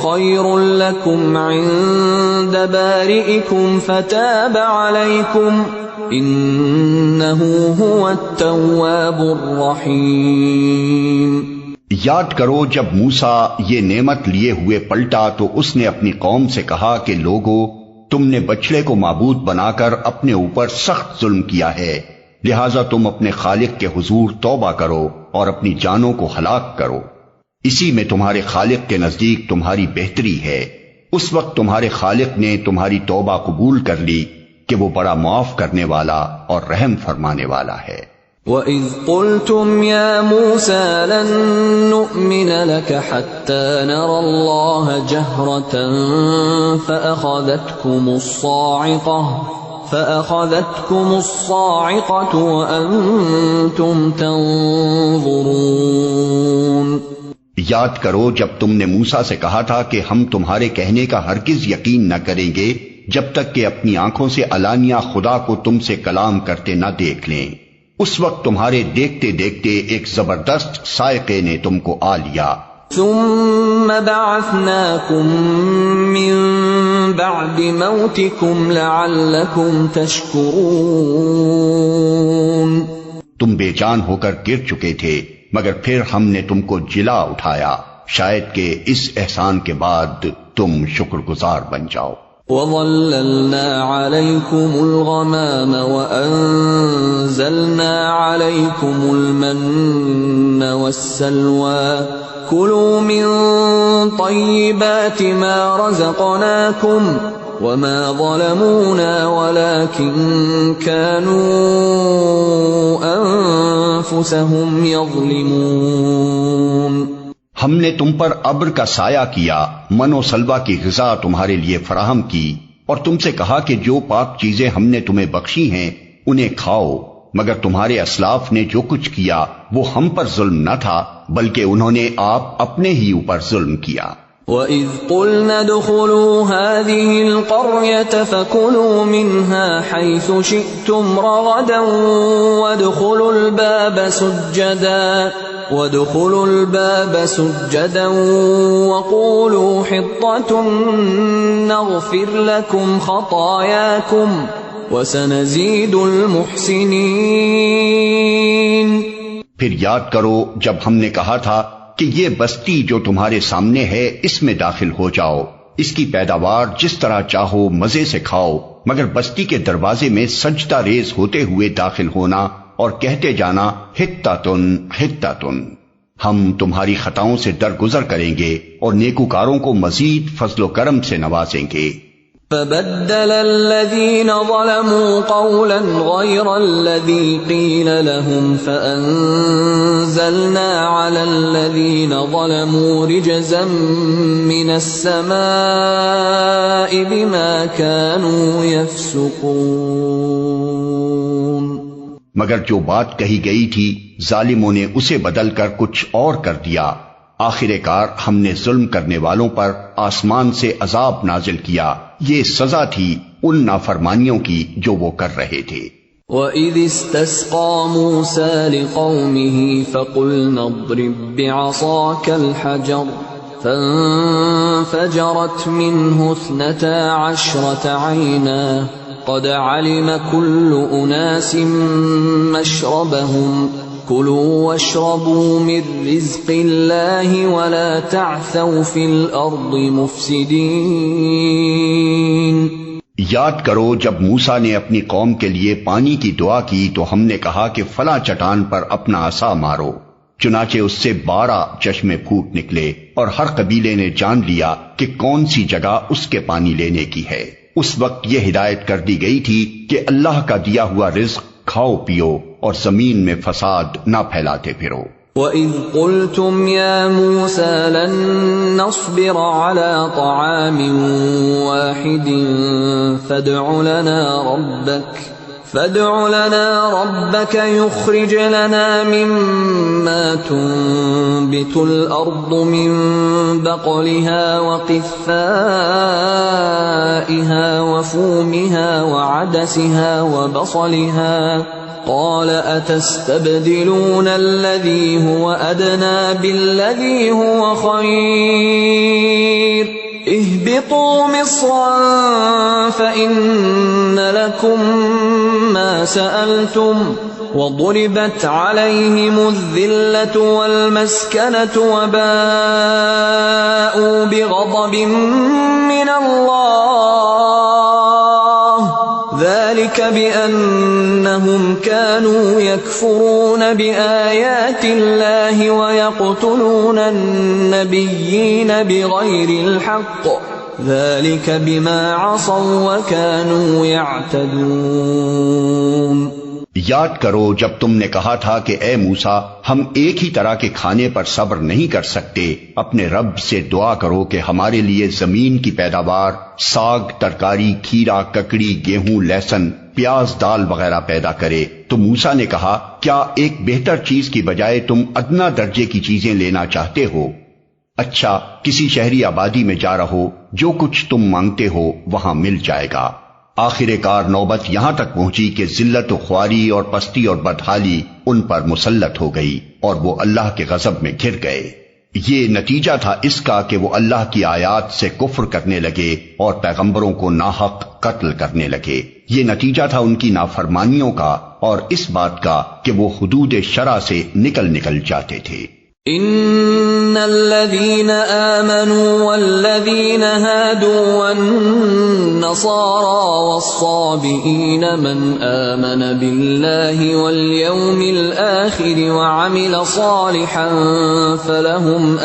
خير لكم عند بارئكم فتاب عليكم إنه هو التواب الرحيم۔ یاد کرو جب موسیٰ یہ نعمت لیے ہوئے پلٹا تو اس نے اپنی قوم سے کہا کہ لوگو، تم نے بچڑے کو معبود بنا کر اپنے اوپر سخت ظلم کیا ہے، لہذا تم اپنے خالق کے حضور توبہ کرو اور اپنی جانوں کو ہلاک کرو، اسی میں تمہارے خالق کے نزدیک تمہاری بہتری ہے۔ اس وقت تمہارے خالق نے تمہاری توبہ قبول کر لی کہ وہ بڑا معاف کرنے والا اور رحم فرمانے والا ہے۔ وَإِذْ قُلْتُمْ يَا مُوسَىٰ لَن نُّؤْمِنَ لَكَ حَتَّىٰ نَرَى اللَّهَ جَهْرَةً فَأَخَذَتْكُمُ الصَّاعِقَةُ وَأَنتُمْ تَنظُرُونَ یاد کرو جب تم نے موسیٰ سے کہا تھا کہ ہم تمہارے کہنے کا ہرگز یقین نہ کریں گے جب تک کہ اپنی آنکھوں سے علانیہ خدا کو تم سے کلام کرتے نہ دیکھ لیں۔ اس وقت تمہارے دیکھتے دیکھتے ایک زبردست صاعقے نے تم کو آ لیا۔ ثم بعثناكم من بعد موتكم لعلكم تشكرون۔ تم بے جان ہو کر گر چکے تھے مگر پھر ہم نے تم کو جلا اٹھایا شاید کہ اس احسان کے بعد تم شکر گزار بن جاؤ۔ وَظَلَّلْنَا عَلَيْكُمُ الْغَمَامَ وَأَنزَلْنَا عَلَيْكُمُ الْمَنَّ وَالسَّلْوَىٰ كُلُوا مِن طَيِّبَاتِ مَا رَزَقْنَاكُمْ وَمَا ظَلَمُونَا وَلَٰكِن كَانُوا أَنفُسَهُمْ يَظْلِمُونَ۔ ہم نے تم پر ابر کا سایہ کیا، من و سلوہ کی غذا تمہارے لیے فراہم کی، اور تم سے کہا کہ جو پاک چیزیں ہم نے تمہیں بخشی ہیں انہیں کھاؤ، مگر تمہارے اسلاف نے جو کچھ کیا وہ ہم پر ظلم نہ تھا بلکہ انہوں نے آپ اپنے ہی اوپر ظلم کیا۔ وَإِذْ قُلْنَا ادْخُلُوا هَٰذِهِ الْقَرْيَةَ فَكُلُوا مِنْهَا حَيْثُ شِئْتُمْ رَغَدًا وَادْخُلُوا الْبَابَ سُجَّدًا وَقُولُوا حِطَّةٌ نَّغْفِرْ لَكُمْ خَطَايَاكُمْ وَسَنَزِيدُ الْمُحْسِنِينَ۔ پھر یاد کرو جب ہم نے کہا تھا کہ یہ بستی جو تمہارے سامنے ہے اس میں داخل ہو جاؤ، اس کی پیداوار جس طرح چاہو مزے سے کھاؤ، مگر بستی کے دروازے میں سجدہ ریز ہوتے ہوئے داخل ہونا اور کہتے جانا حتّتن حتّتن، ہم تمہاری خطاؤں سے درگزر کریں گے اور نیکوکاروں کو مزید فضل و کرم سے نوازیں گے۔ فَبَدَّلَ الَّذِينَ ظَلَمُوا قَوْلًا غَيْرَ الَّذِي قِيلَ لَهُمْ فَأَنزَلْنَا عَلَى الَّذِينَ ظَلَمُوا رِجْزًا مِّنَ السَّمَاءِ بِمَا كَانُوا يَفْسُقُونَ۔ مگر جو بات کہی گئی تھی ظالموں نے اسے بدل کر کچھ اور کر دیا، آخر کار ہم نے ظلم کرنے والوں پر آسمان سے عذاب نازل کیا، یہ سزا تھی ان نافرمانیوں کی جو وہ کر رہے تھے۔ وَإِذِ اسْتَسْقَىٰ مُوسَىٰ لِقَوْمِهِ فَقُلْنَا اضْرِب بِّعَصَاكَ الْحَجَرَ فَانفَجَرَتْ مِنْهُ 12 عَيْنًا قَدْ عَلِمَ كُلُّ أُنَاسٍ مَّشْرَبَهُمْ كُلُوا وَاشْرَبُوا مِن رِّزْقِ اللَّهِ وَلَا تَعْثَوْا فِي الْأَرْضِ مُفْسِدِينَ۔ یاد کرو جب موسیٰ نے اپنی قوم کے لیے پانی کی دعا کی تو ہم نے کہا کہ فلاں چٹان پر اپنا عصا مارو، چنانچہ اس سے 12 چشمے پھوٹ نکلے اور ہر قبیلے نے جان لیا کہ کون سی جگہ اس کے پانی لینے کی ہے۔ اس وقت یہ ہدایت کر دی گئی تھی کہ اللہ کا دیا ہوا رزق کھاؤ پیو اور زمین میں فساد نہ پھیلاتے پھرو۔ وَإِذْ قُلْتُمْ يَا مُوسَىٰ لَن نَّصْبِرَ عَلَىٰ طَعَامٍ وَاحِدٍ فَادْعُ لَنَا رَبَّكَ يُخْرِجْ لَنَا مِمَّا تُنبِتُ الْأَرْضُ مِن بَقْلِهَا وَقِثَّائِهَا وَفُومِهَا وَعَدَسِهَا وَبَصَلِهَا قَالَ أَتَسْتَبْدِلُونَ الَّذِي هُوَ أَدْنَىٰ بِالَّذِي هُوَ خَيْرٌ اهْبِطُوا مِصْرًا فَإِنَّ لَكُم مَّا سَأَلْتُمْ وَضُرِبَتْ عَلَيْهِمُ الذِّلَّةُ وَالْمَسْكَنَةُ وَبَاءُوا بِغَضَبٍ مِّنَ اللَّهِ ذَلِكَ بِأَنَّهُمْ كَانُوا يَكْفُرُونَ بِآيَاتِ اللَّهِ وَيَقْتُلُونَ النَّبِيِّينَ بِغَيْرِ الْحَقِّ ذَلِكَ بِمَا عَصَوا وَّكَانُوا يَعْتَدُونَ۔ یاد کرو جب تم نے کہا تھا کہ اے موسیٰ ہم ایک ہی طرح کے کھانے پر صبر نہیں کر سکتے، اپنے رب سے دعا کرو کہ ہمارے لیے زمین کی پیداوار، ساگ، ترکاری، کھیرا، ککڑی، گیہوں، لہسن، پیاز، دال وغیرہ پیدا کرے۔ تو موسیٰ نے کہا کیا ایک بہتر چیز کی بجائے تم ادنا درجے کی چیزیں لینا چاہتے ہو؟ اچھا کسی شہری آبادی میں جا رہو، جو کچھ تم مانگتے ہو وہاں مل جائے گا۔ آخر کار نوبت یہاں تک پہنچی کہ ذلت و خواری اور پستی اور بدحالی ان پر مسلط ہو گئی اور وہ اللہ کے غضب میں گر گئے۔ یہ نتیجہ تھا اس کا کہ وہ اللہ کی آیات سے کفر کرنے لگے اور پیغمبروں کو ناحق قتل کرنے لگے۔ یہ نتیجہ تھا ان کی نافرمانیوں کا اور اس بات کا کہ وہ حدود شرع سے نکل جاتے تھے۔ ان الذين آمنوا والذين هادوا والنصارى والصابئين من آمن بالله واليوم الآخر وعمل صالحا فلهم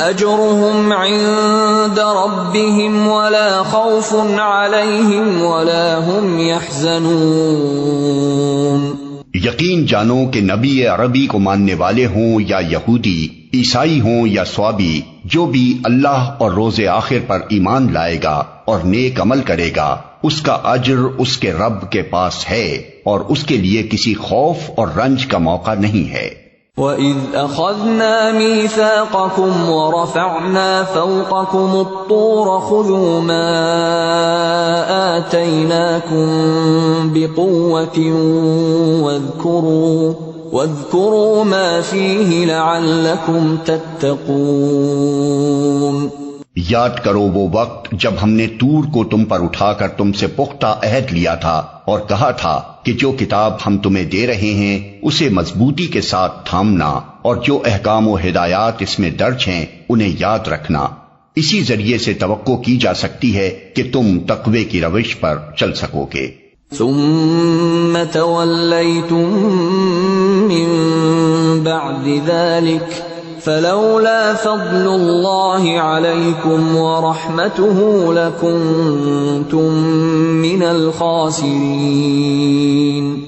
أجرهم عند ربهم ولا خوف عليهم ولا هم يحزنون۔ یقین جانو کہ نبی عربی کو ماننے والے ہوں یا یہودی، عیسائی ہوں یا صابی، جو بھی اللہ اور روز آخر پر ایمان لائے گا اور نیک عمل کرے گا، اس کا اجر اس کے رب کے پاس ہے اور اس کے لیے کسی خوف اور رنج کا موقع نہیں ہے۔ وَإِذْ أَخَذْنَا مِيثَاقَكُمْ وَرَفَعْنَا فَوْقَكُمُ الطُّورَ خُذُوا مَا آتَيْنَاكُمْ بِقُوَّةٍ وَاذْكُرُوا مَا فِيهِ لَعَلَّكُمْ تَتَّقُونَ۔ یاد کرو وہ وقت جب ہم نے طور کو تم پر اٹھا کر تم سے پختہ عہد لیا تھا اور کہا تھا کہ جو کتاب ہم تمہیں دے رہے ہیں اسے مضبوطی کے ساتھ تھامنا اور جو احکام و ہدایات اس میں درج ہیں انہیں یاد رکھنا۔ اسی ذریعے سے توقع کی جا سکتی ہے کہ تم تقوی کی روش پر چل سکو گے۔ ثم تولیتم من بعد ذلك فلولا فضل اللہ علیکم ورحمتہ لکنتم من الخاسرین۔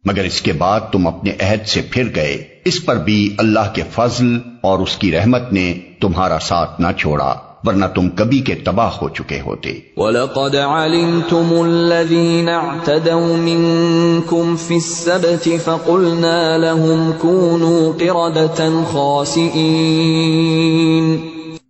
مگر اس کے بعد تم اپنے عہد سے پھر گئے، اس پر بھی اللہ کے فضل اور اس کی رحمت نے تمہارا ساتھ نہ چھوڑا، ورنہ تم کبھی کے تباہ ہو چکے ہوتے۔ وَلَقَدْ عَلِمْتُمُ الَّذِينَ اعْتَدَوْا مِنْكُمْ فِي السَّبْتِ فَقُلْنَا لَهُمْ كُونُوا قِرَدَةً خَاسِئِينَ۔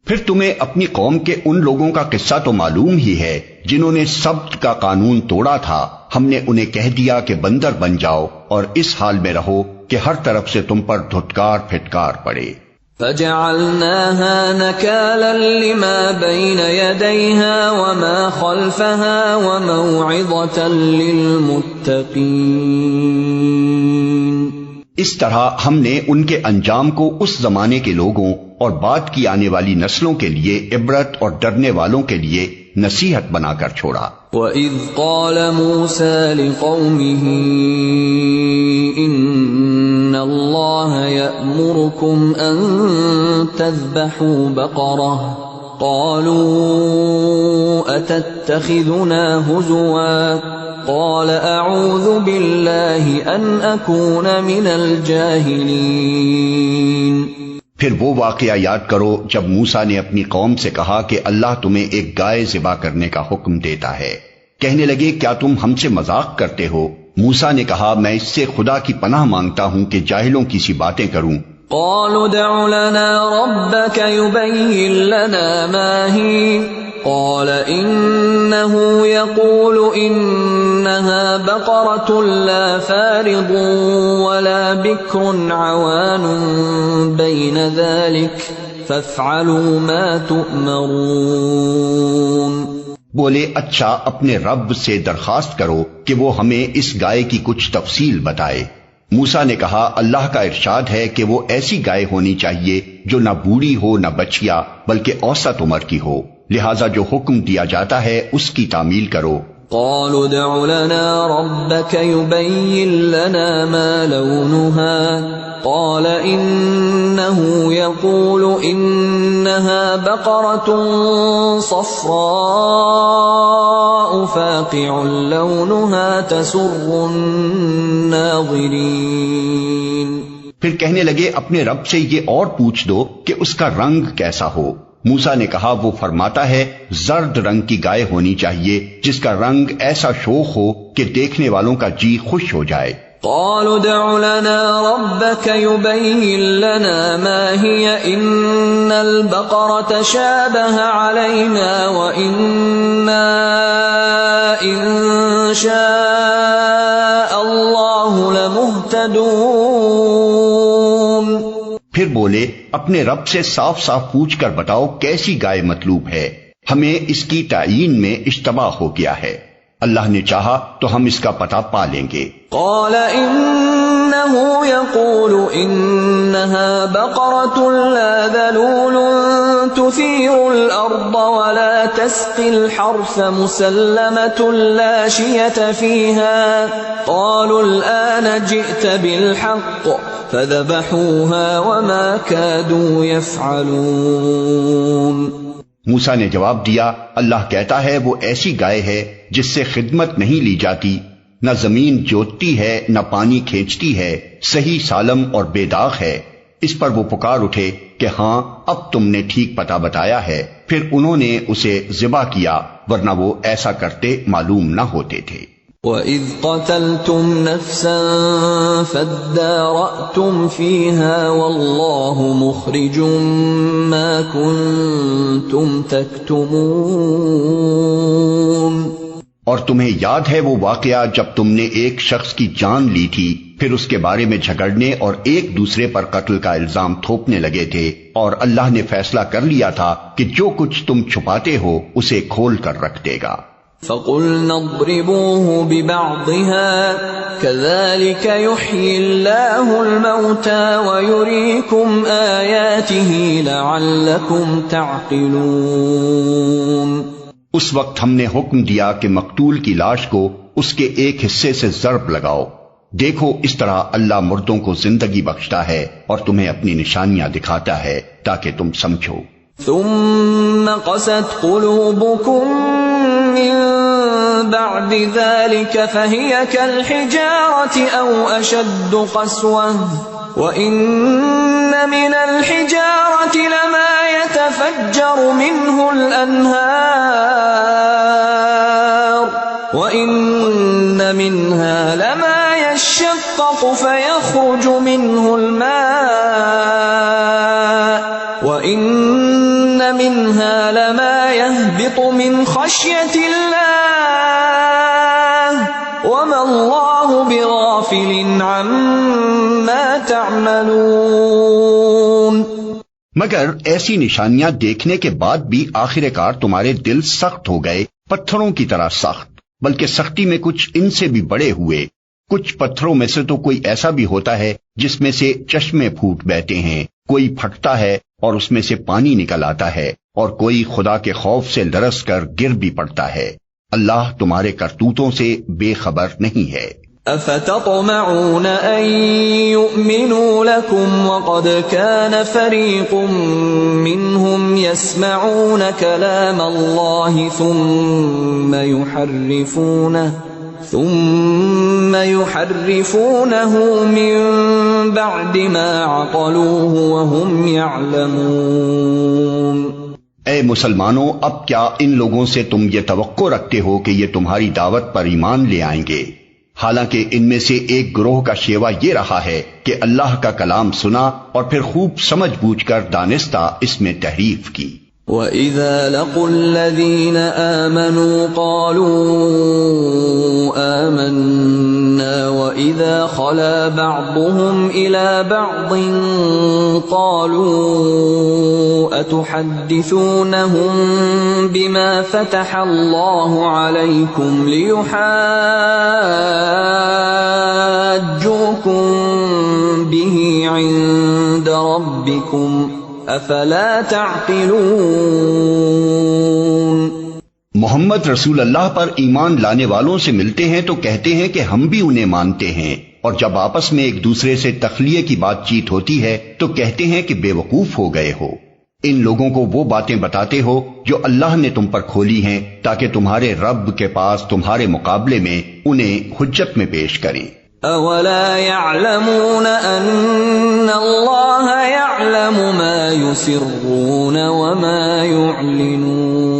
پھر تمہیں اپنی قوم کے ان لوگوں کا قصہ تو معلوم ہی ہے جنہوں نے سبت کا قانون توڑا تھا، ہم نے انہیں کہہ دیا کہ بندر بن جاؤ اور اس حال میں رہو کہ ہر طرف سے تم پر دھتکار پھٹکار پڑے۔ فَجَعَلْنَاهَا نَكَالًا لِمَا بَيْنَ يَدَيْهَا وَمَا خَلْفَهَا وَمَوْعِظَةً لِلْمُتَّقِينَ۔ اس طرح ہم نے ان کے انجام کو اس زمانے کے لوگوں اور بعد کی آنے والی نسلوں کے لیے عبرت اور ڈرنے والوں کے لیے نصیحت بنا کر چھوڑا۔ وَإِذْ قَالَ مُوسَى لِقَوْمِهِ إِنَّ اللَّهَ يَأْمُرُكُمْ أَن تَذْبَحُوا بَقَرَةً قَالُوا أَتَتَّخِذُنَا هُزُوًا قَالَ أَعُوذُ بِاللَّهِ أَنْ أَكُونَ مِنَ الْجَاهِلِينَ۔ پھر وہ واقعہ یاد کرو جب موسیٰ نے اپنی قوم سے کہا کہ اللہ تمہیں ایک گائے ذبح کرنے کا حکم دیتا ہے۔ کہنے لگے کیا تم ہم سے مذاق کرتے ہو؟ موسیٰ نے کہا میں اس سے خدا کی پناہ مانگتا ہوں کہ جاہلوں کی سی باتیں کروں۔ قالوا ادع لنا ربك يبين لنا ما هي قال إنه يقول إنها بقرة لا فارض ولا بكر عوان بين ذلك فافعلوا ما تؤمرون۔ بولے اچھا اپنے رب سے درخواست کرو کہ وہ ہمیں اس گائے کی کچھ تفصیل بتائے۔ موسیٰ نے کہا اللہ کا ارشاد ہے کہ وہ ایسی گائے ہونی چاہیے جو نہ بوڑھی ہو نہ بچیا بلکہ اوسط عمر کی ہو، لہذا جو حکم دیا جاتا ہے اس کی تعمیل کرو۔ قالوا ادع لنا ربك يبين لنا ما لونها قال إنه يقول إنها بقرة صفراء فاقع لونها تسر الناظرين۔ پھر کہنے لگے اپنے رب سے یہ اور پوچھ دو کہ اس کا رنگ کیسا ہو۔ موسیٰ نے کہا وہ فرماتا ہے زرد رنگ کی گائے ہونی چاہیے جس کا رنگ ایسا شوخ ہو کہ دیکھنے والوں کا جی خوش ہو جائے۔ قالوا ادع لنا ربك يبين لنا ما هي إن البقرة شابه علينا وإنا إن شاء الله لمهتدون۔ پھر بولے اپنے رب سے صاف صاف پوچھ کر بتاؤ کیسی گائے مطلوب ہے، ہمیں اس کی تعیین میں اشتباہ ہو گیا ہے، اللہ نے چاہا تو ہم اس کا پتہ پا لیں گے۔ قال إنه يقول إنها بقرة لا ذلول تثير الأرض ولا تسقي الحرث مسلمة لا شية فيها قالوا الآن جئت بالحق فذبحوها وما كادوا يفعلون۔ موسیٰ نے جواب دیا اللہ کہتا ہے وہ ایسی گائے ہے جس سے خدمت نہیں لی جاتی، نہ زمین جوتتی ہے نہ پانی کھینچتی ہے، صحیح سالم اور بے داغ ہے۔ اس پر وہ پکار اٹھے کہ ہاں اب تم نے ٹھیک پتہ بتایا ہے، پھر انہوں نے اسے ذبح کیا ورنہ وہ ایسا کرتے معلوم نہ ہوتے تھے۔ وَإِذْ قَتَلْتُمْ نَفْسًا فَادَّارَأْتُمْ فِيهَا وَاللَّهُ مُخْرِجٌ مَا كُنتُمْ تَكْتُمُونَ۔ اور تمہیں یاد ہے وہ واقعہ جب تم نے ایک شخص کی جان لی تھی، پھر اس کے بارے میں جھگڑنے اور ایک دوسرے پر قتل کا الزام تھوپنے لگے تھے، اور اللہ نے فیصلہ کر لیا تھا کہ جو کچھ تم چھپاتے ہو اسے کھول کر رکھ دے گا۔ فَقُلْنَا اضْرِبُوهُ بِبَعْضِهَا كَذَلِكَ يُحْيِي اللَّهُ الْمَوْتَى وَيُرِيكُمْ آيَاتِهِ لَعَلَّكُمْ تَعْقِلُونَ۔ اس وقت ہم نے حکم دیا کہ مقتول کی لاش کو اس کے ایک حصے سے ضرب لگاؤ، دیکھو اس طرح اللہ مردوں کو زندگی بخشتا ہے اور تمہیں اپنی نشانیاں دکھاتا ہے تاکہ تم سمجھو۔ ثم قست قلوبكم من بعد ذلك فهي كالحجارة أو أشد قسوة وإن من الحجارة لما يتفجر منه الأنهار وإن منها لما يشقق فيخرج منه الماء وإن منها لما يهبط من خشية الله وما الله بغافل عما تعملون۔ مگر ایسی نشانیاں دیکھنے کے بعد بھی آخر کار تمہارے دل سخت ہو گئے، پتھروں کی طرح سخت، بلکہ سختی میں کچھ ان سے بھی بڑے ہوئے۔ کچھ پتھروں میں سے تو کوئی ایسا بھی ہوتا ہے جس میں سے چشمے پھوٹ بہتے ہیں، کوئی پھٹتا ہے اور اس میں سے پانی نکل آتا ہے، اور کوئی خدا کے خوف سے لرز کر گر بھی پڑتا ہے۔ اللہ تمہارے کرتوتوں سے بے خبر نہیں ہے۔ أفتطمعون أن يؤمنوا لكم وقد كان فريق منهم يسمعون كلام الله ثم يحرفونه من بعد ما عقلوه وهم يعلمون۔ اے مسلمانوں، اب کیا ان لوگوں سے تم یہ توقع رکھتے ہو کہ یہ تمہاری دعوت پر ایمان لے آئیں گے، حالانکہ ان میں سے ایک گروہ کا شیوا یہ رہا ہے کہ اللہ کا کلام سنا اور پھر خوب سمجھ بوجھ کر دانستہ اس میں تحریف کی۔ وَإِذَا لَقُوا الَّذِينَ آمَنُوا قَالُوا آمَنَّا وَإِذَا خَلَا بَعْضُهُمْ إِلَى بَعْضٍ قَالُوا أَتُحَدِّثُونَهُم بِمَا فَتَحَ اللَّهُ عَلَيْكُمْ لِيُحَاجُّوكُم بِهِ عِندَ رَبِّكُمْ افلا تعقلون۔ محمد رسول اللہ پر ایمان لانے والوں سے ملتے ہیں تو کہتے ہیں کہ ہم بھی انہیں مانتے ہیں، اور جب آپس میں ایک دوسرے سے تخلیہ کی بات چیت ہوتی ہے تو کہتے ہیں کہ بے وقوف ہو گئے ہو۔ ان لوگوں کو وہ باتیں بتاتے ہو جو اللہ نے تم پر کھولی ہیں تاکہ تمہارے رب کے پاس تمہارے مقابلے میں انہیں حجت میں پیش کریں۔ اولا يعلمون ان اللہ يعلم ما يسرون وما يعلنون،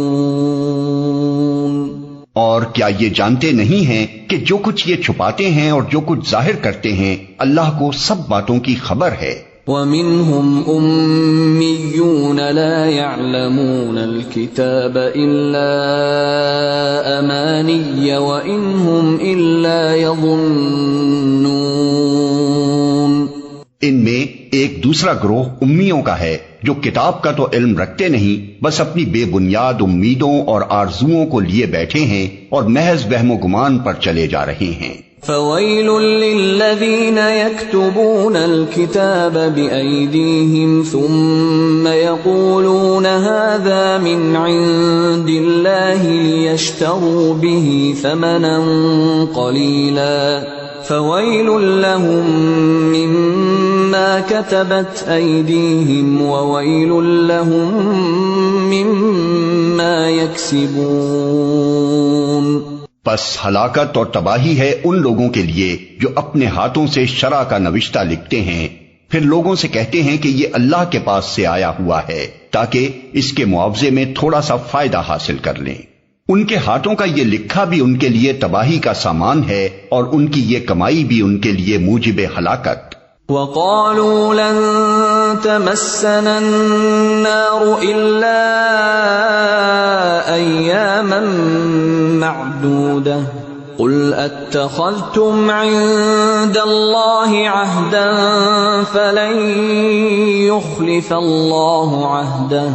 اور کیا یہ جانتے نہیں ہیں کہ جو کچھ یہ چھپاتے ہیں اور جو کچھ ظاہر کرتے ہیں اللہ کو سب باتوں کی خبر ہے۔ وَمِنْهُمْ أُمِّيُّونَ لَا يَعْلَمُونَ الْكِتَابَ إِلَّا أَمَانِيَّ وَإِنْ هُمْ إِلَّا يَظُنُّونَ۔ ان میں ایک دوسرا گروہ امیوں کا ہے جو کتاب کا تو علم رکھتے نہیں، بس اپنی بے بنیاد امیدوں اور آرزوؤں کو لیے بیٹھے ہیں اور محض وہم و گمان پر چلے جا رہے ہیں۔ فَوَيْلٌ لِّلَّذِينَ يَكْتُبُونَ الْكِتَابَ بِأَيْدِيهِمْ ثُمَّ يَقُولُونَ هَذَا مِنْ عِندِ اللَّهِ لِيَشْتَرُوا بِهِ ثَمَنًا قَلِيلًا فَوَيْلٌ لَّهُم مِّمَّا كَتَبَتْ أَيْدِيهِمْ وَوَيْلٌ لَّهُم مِّمَّا يَكْسِبُونَ۔ پس ہلاکت اور تباہی ہے ان لوگوں کے لیے جو اپنے ہاتھوں سے شرع کا نوشتہ لکھتے ہیں، پھر لوگوں سے کہتے ہیں کہ یہ اللہ کے پاس سے آیا ہوا ہے تاکہ اس کے معاوضے میں تھوڑا سا فائدہ حاصل کر لیں۔ ان کے ہاتھوں کا یہ لکھا بھی ان کے لیے تباہی کا سامان ہے اور ان کی یہ کمائی بھی ان کے لیے موجب ہلاکت۔ وَقَالُوا لَن تَمَسَّنَا النَّارُ إِلَّا أَيَّامًا مَّعْدُودَةً قُلْ أَتَّخَذْتُمْ عِندَ اللَّهِ عَهْدًا فَلَن يُخْلِفَ اللَّهُ عَهْدَهُ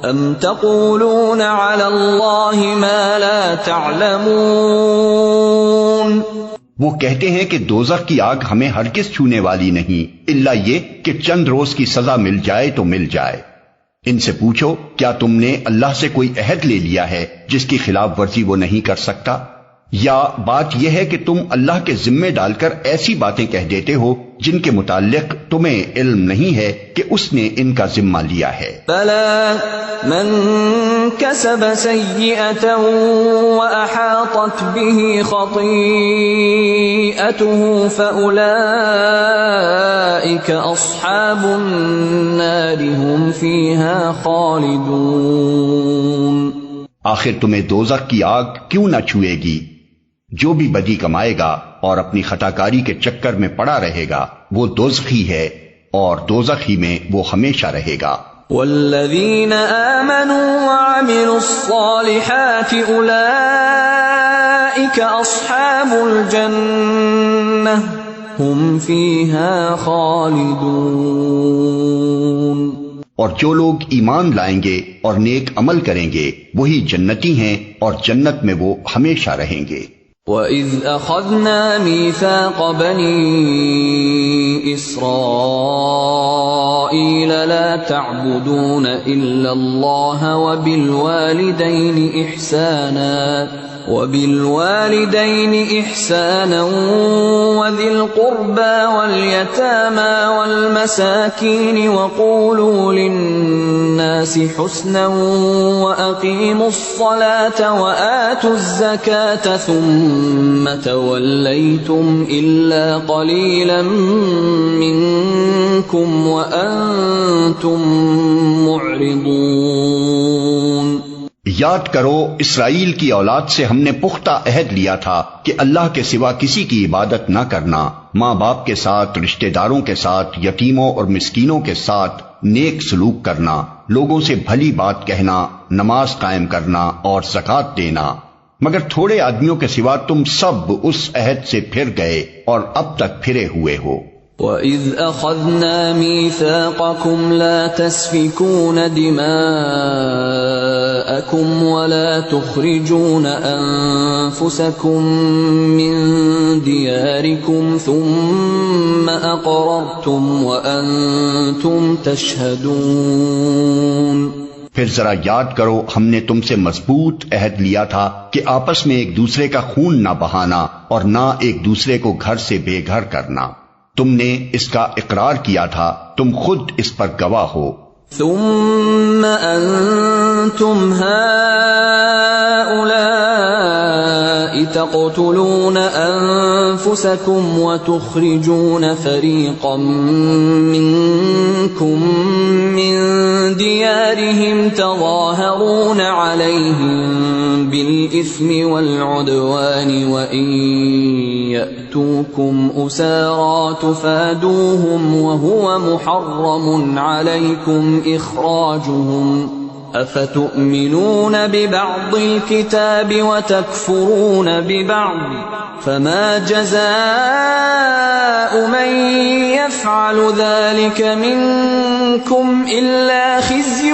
أَمْ تَقُولُونَ عَلَى اللَّهِ مَا لَا تَعْلَمُونَ۔ وہ کہتے ہیں کہ دوزخ کی آگ ہمیں ہرگز چھونے والی نہیں الا یہ کہ چند روز کی سزا مل جائے تو مل جائے۔ ان سے پوچھو کیا تم نے اللہ سے کوئی عہد لے لیا ہے جس کی خلاف ورزی وہ نہیں کر سکتا؟ یا بات یہ ہے کہ تم اللہ کے ذمے ڈال کر ایسی باتیں کہہ دیتے ہو جن کے متعلق تمہیں علم نہیں ہے کہ اس نے ان کا ذمہ لیا ہے۔ بَلَى مَنْ كَسَبَ سَيِّئَةً وَأَحَاطَتْ بِهِ خَطِيئَتُهُ فَأُولَئِكَ أَصْحَابُ النَّارِ هُمْ فِيهَا خَالِدُونَ۔ آخر تمہیں دوزخ کی آگ کیوں نہ چھوئے گی؟ جو بھی بدی کمائے گا اور اپنی خطاکاری کے چکر میں پڑا رہے گا وہ دوزخی ہے اور دوزخی میں وہ ہمیشہ رہے گا۔ والذین آمنوا وعملوا الصالحات اولئک اصحاب الجنہ ہم فیہا خالدون۔ اور جو لوگ ایمان لائیں گے اور نیک عمل کریں گے وہی جنتی ہیں اور جنت میں وہ ہمیشہ رہیں گے۔ وَإِذْ أَخَذْنَا مِيثَاقَ بَنِي إِسْرَائِيلَ لَا تَعْبُدُونَ إِلَّا اللَّهَ وَبِالْوَالِدَيْنِ إِحْسَانًا وَذِي الْقُرْبَى وَالْيَتَامَى وَالْمَسَاكِينِ وَقُولُوا لِلنَّاسِ حُسْنًا وَأَقِيمُوا الصَّلَاةَ وَآتُوا الزَّكَاةَ ثُمَّ تَوَلَّيْتُمْ إِلَّا قَلِيلًا مِّنكُمْ وَأَنتُمْ مُعْرِضُونَ۔ یاد کرو اسرائیل کی اولاد سے ہم نے پختہ عہد لیا تھا کہ اللہ کے سوا کسی کی عبادت نہ کرنا، ماں باپ کے ساتھ، رشتہ داروں کے ساتھ، یتیموں اور مسکینوں کے ساتھ نیک سلوک کرنا، لوگوں سے بھلی بات کہنا، نماز قائم کرنا اور زکوٰۃ دینا، مگر تھوڑے آدمیوں کے سوا تم سب اس عہد سے پھر گئے اور اب تک پھرے ہوئے ہو۔ وَإِذْ أَخَذْنَا مِيثَاقَكُمْ لَا تَسْفِكُونَ دِمَاءَكُمْ وَلَا تُخْرِجُونَ أَنفُسَكُمْ مِنْ دِيَارِكُمْ ثُمَّ أَقْرَرْتُمْ وَأَنْتُمْ تَشْهَدُونَ۔ پھر ذرا یاد کرو ہم نے تم سے مضبوط عہد لیا تھا کہ آپس میں ایک دوسرے کا خون نہ بہانا اور نہ ایک دوسرے کو گھر سے بے گھر کرنا. تم نے اس کا اقرار کیا تھا، تم خود اس پر گواہ ہو. ثم انتم هؤلاء تقتلون انفسكم وتخرجون فريقا منكم من ديارهم تظاهرون عليهم بالإثم والعدوان وإن يأتوكم أسارى تفادوهم وهو محرم عليكم إخراجهم أفتؤمنون ببعض الكتاب وتكفرون ببعض فما جزاء من يفعل ذلك منكم إلا خزي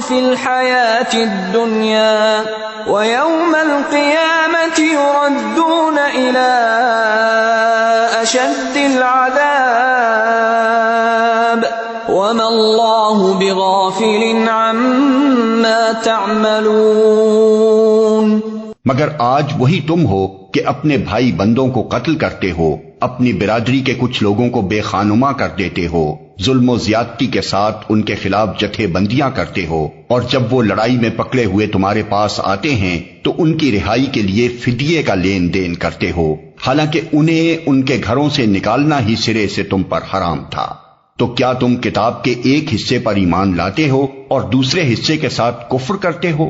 في الحياة الدنيا ويوم القيامة يردون إلى أشد العذاب وما الله بغافل عما تعملون. مگر آج وہی تم ہو کہ اپنے بھائی بندوں کو قتل کرتے ہو، اپنی برادری کے کچھ لوگوں کو بے خانما کر دیتے ہو، ظلم و زیادتی کے ساتھ ان کے خلاف جتھے بندیاں کرتے ہو، اور جب وہ لڑائی میں پکڑے ہوئے تمہارے پاس آتے ہیں تو ان کی رہائی کے لیے فدیے کا لین دین کرتے ہو، حالانکہ انہیں ان کے گھروں سے نکالنا ہی سرے سے تم پر حرام تھا. تو کیا تم کتاب کے ایک حصے پر ایمان لاتے ہو اور دوسرے حصے کے ساتھ کفر کرتے ہو؟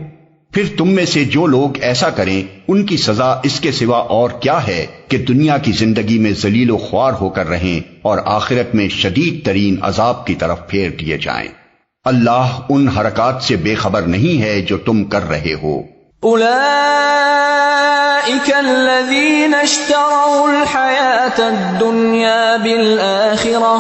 پھر تم میں سے جو لوگ ایسا کریں ان کی سزا اس کے سوا اور کیا ہے کہ دنیا کی زندگی میں ذلیل و خوار ہو کر رہیں اور آخرت میں شدید ترین عذاب کی طرف پھیر دیے جائیں. اللہ ان حرکات سے بے خبر نہیں ہے جو تم کر رہے ہو. اولئک الذین اشتروا الحیاة الدنیا بالآخرہ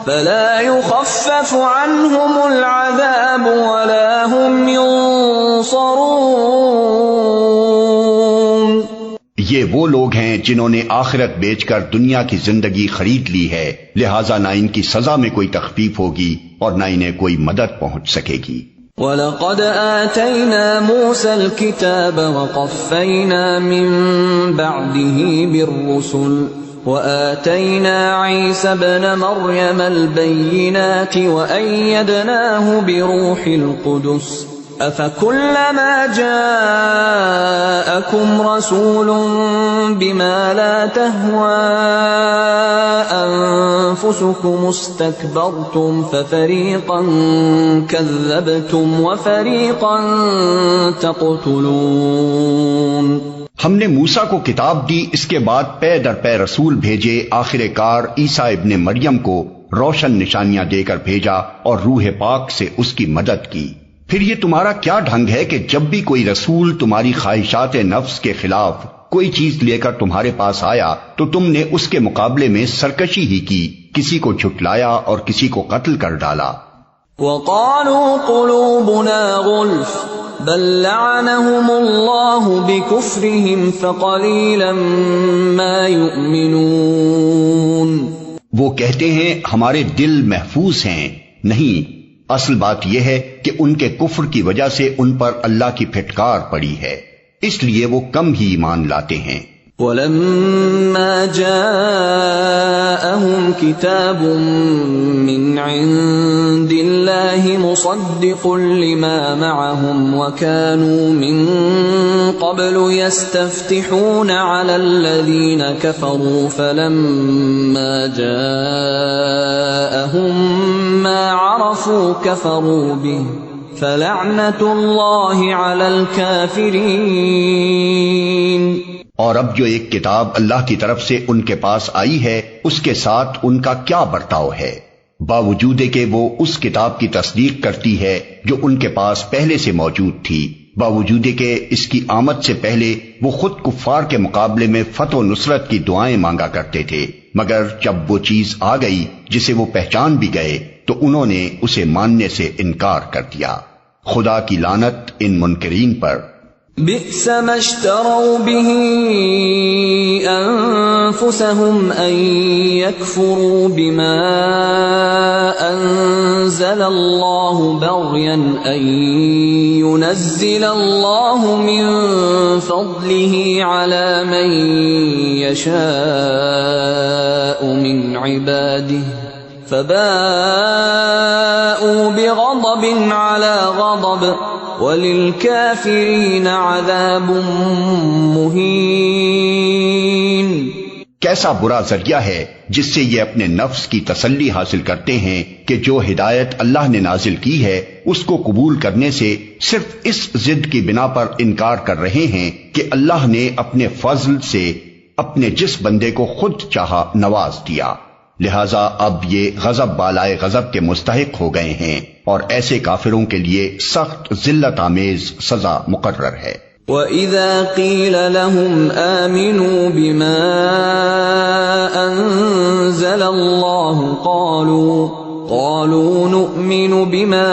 فلا يخفف عنهم العذاب ولا هم ينصرون. یہ وہ لوگ ہیں جنہوں نے آخرت بیچ کر دنیا کی زندگی خرید لی ہے، لہذا نہ ان کی سزا میں کوئی تخفیف ہوگی اور نہ انہیں کوئی مدد پہنچ سکے گی. وَلَقَدْ آتَيْنَا مُوسَى الْكِتَابَ وَقَفَّيْنَا مِن بَعْدِهِ بِالرُّسُلِ وَآتَيْنَا عِيسَى ابْنَ مَرْيَمَ الْبَيِّنَاتِ وَأَيَّدْنَاهُ بِرُوحِ الْقُدُسِ أَفَكُلَّمَا جَاءَكُمْ رَسُولٌ بِمَا لَا تَهْوَى أَنفُسُكُمُ اسْتَكْبَرْتُمْ فَفَرِيقًا كَذَّبْتُمْ وَفَرِيقًا تَقْتُلُونَ. ہم نے موسیٰ کو کتاب دی، اس کے بعد پے در پے رسول بھیجے، آخر کار عیسیٰ ابن مریم کو روشن نشانیاں دے کر بھیجا اور روح پاک سے اس کی مدد کی. پھر یہ تمہارا کیا ڈھنگ ہے کہ جب بھی کوئی رسول تمہاری خواہشات نفس کے خلاف کوئی چیز لے کر تمہارے پاس آیا تو تم نے اس کے مقابلے میں سرکشی ہی کی، کسی کو جھٹلایا اور کسی کو قتل کر ڈالا. وَقَالُوا قُلُوبُنَا غُلْفٌ بل لعنهم اللہ بکفرهم فقلیلا ما یؤمنون. وہ کہتے ہیں ہمارے دل محفوظ ہیں، نہیں، اصل بات یہ ہے کہ ان کے کفر کی وجہ سے ان پر اللہ کی پھٹکار پڑی ہے، اس لیے وہ کم ہی ایمان لاتے ہیں. وَلَمَّا جَاءَهُمْ كِتَابٌ مِّنْ عِندِ اللَّهِ مُصَدِّقٌ لِّمَا مَعَهُمْ وَكَانُوا مِن قَبْلُ يَسْتَفْتِحُونَ عَلَى الَّذِينَ كَفَرُوا فَلَمَّا جَاءَهُم مَّا عَرَفُوا كَفَرُوا بِهِ فَلَعْنَةُ اللَّهِ عَلَى الْكَافِرِينَ. اور اب جو ایک کتاب اللہ کی طرف سے ان کے پاس آئی ہے اس کے ساتھ ان کا کیا برتاؤ ہے، باوجود کہ وہ اس کتاب کی تصدیق کرتی ہے جو ان کے پاس پہلے سے موجود تھی، باوجود کہ اس کی آمد سے پہلے وہ خود کفار کے مقابلے میں فتح و نصرت کی دعائیں مانگا کرتے تھے، مگر جب وہ چیز آ گئی جسے وہ پہچان بھی گئے تو انہوں نے اسے ماننے سے انکار کر دیا. خدا کی لعنت ان منکرین پر. بئس ما اشتروا به أنفسهم أن يكفروا بما أنزل الله بغيا أن ينزل الله من فضله على من يشاء من عباده فباءوا بغضب على غضب وَلِلْكَافِرِينَ عَذَابٌ مُّهِينٌ۔ کیسا برا ذریعہ ہے جس سے یہ اپنے نفس کی تسلی حاصل کرتے ہیں کہ جو ہدایت اللہ نے نازل کی ہے اس کو قبول کرنے سے صرف اس ضد کی بنا پر انکار کر رہے ہیں کہ اللہ نے اپنے فضل سے اپنے جس بندے کو خود چاہا نواز دیا، لہذا اب یہ غضب بالائے غضب کے مستحق ہو گئے ہیں اور ایسے کافروں کے لیے سخت ذلت آمیز سزا مقرر ہے۔ وَإِذَا قِيلَ لَهُمْ آمِنُوا بِمَا أَنزَلَ اللَّهُ قَالُوا نُؤْمِنُ بِمَا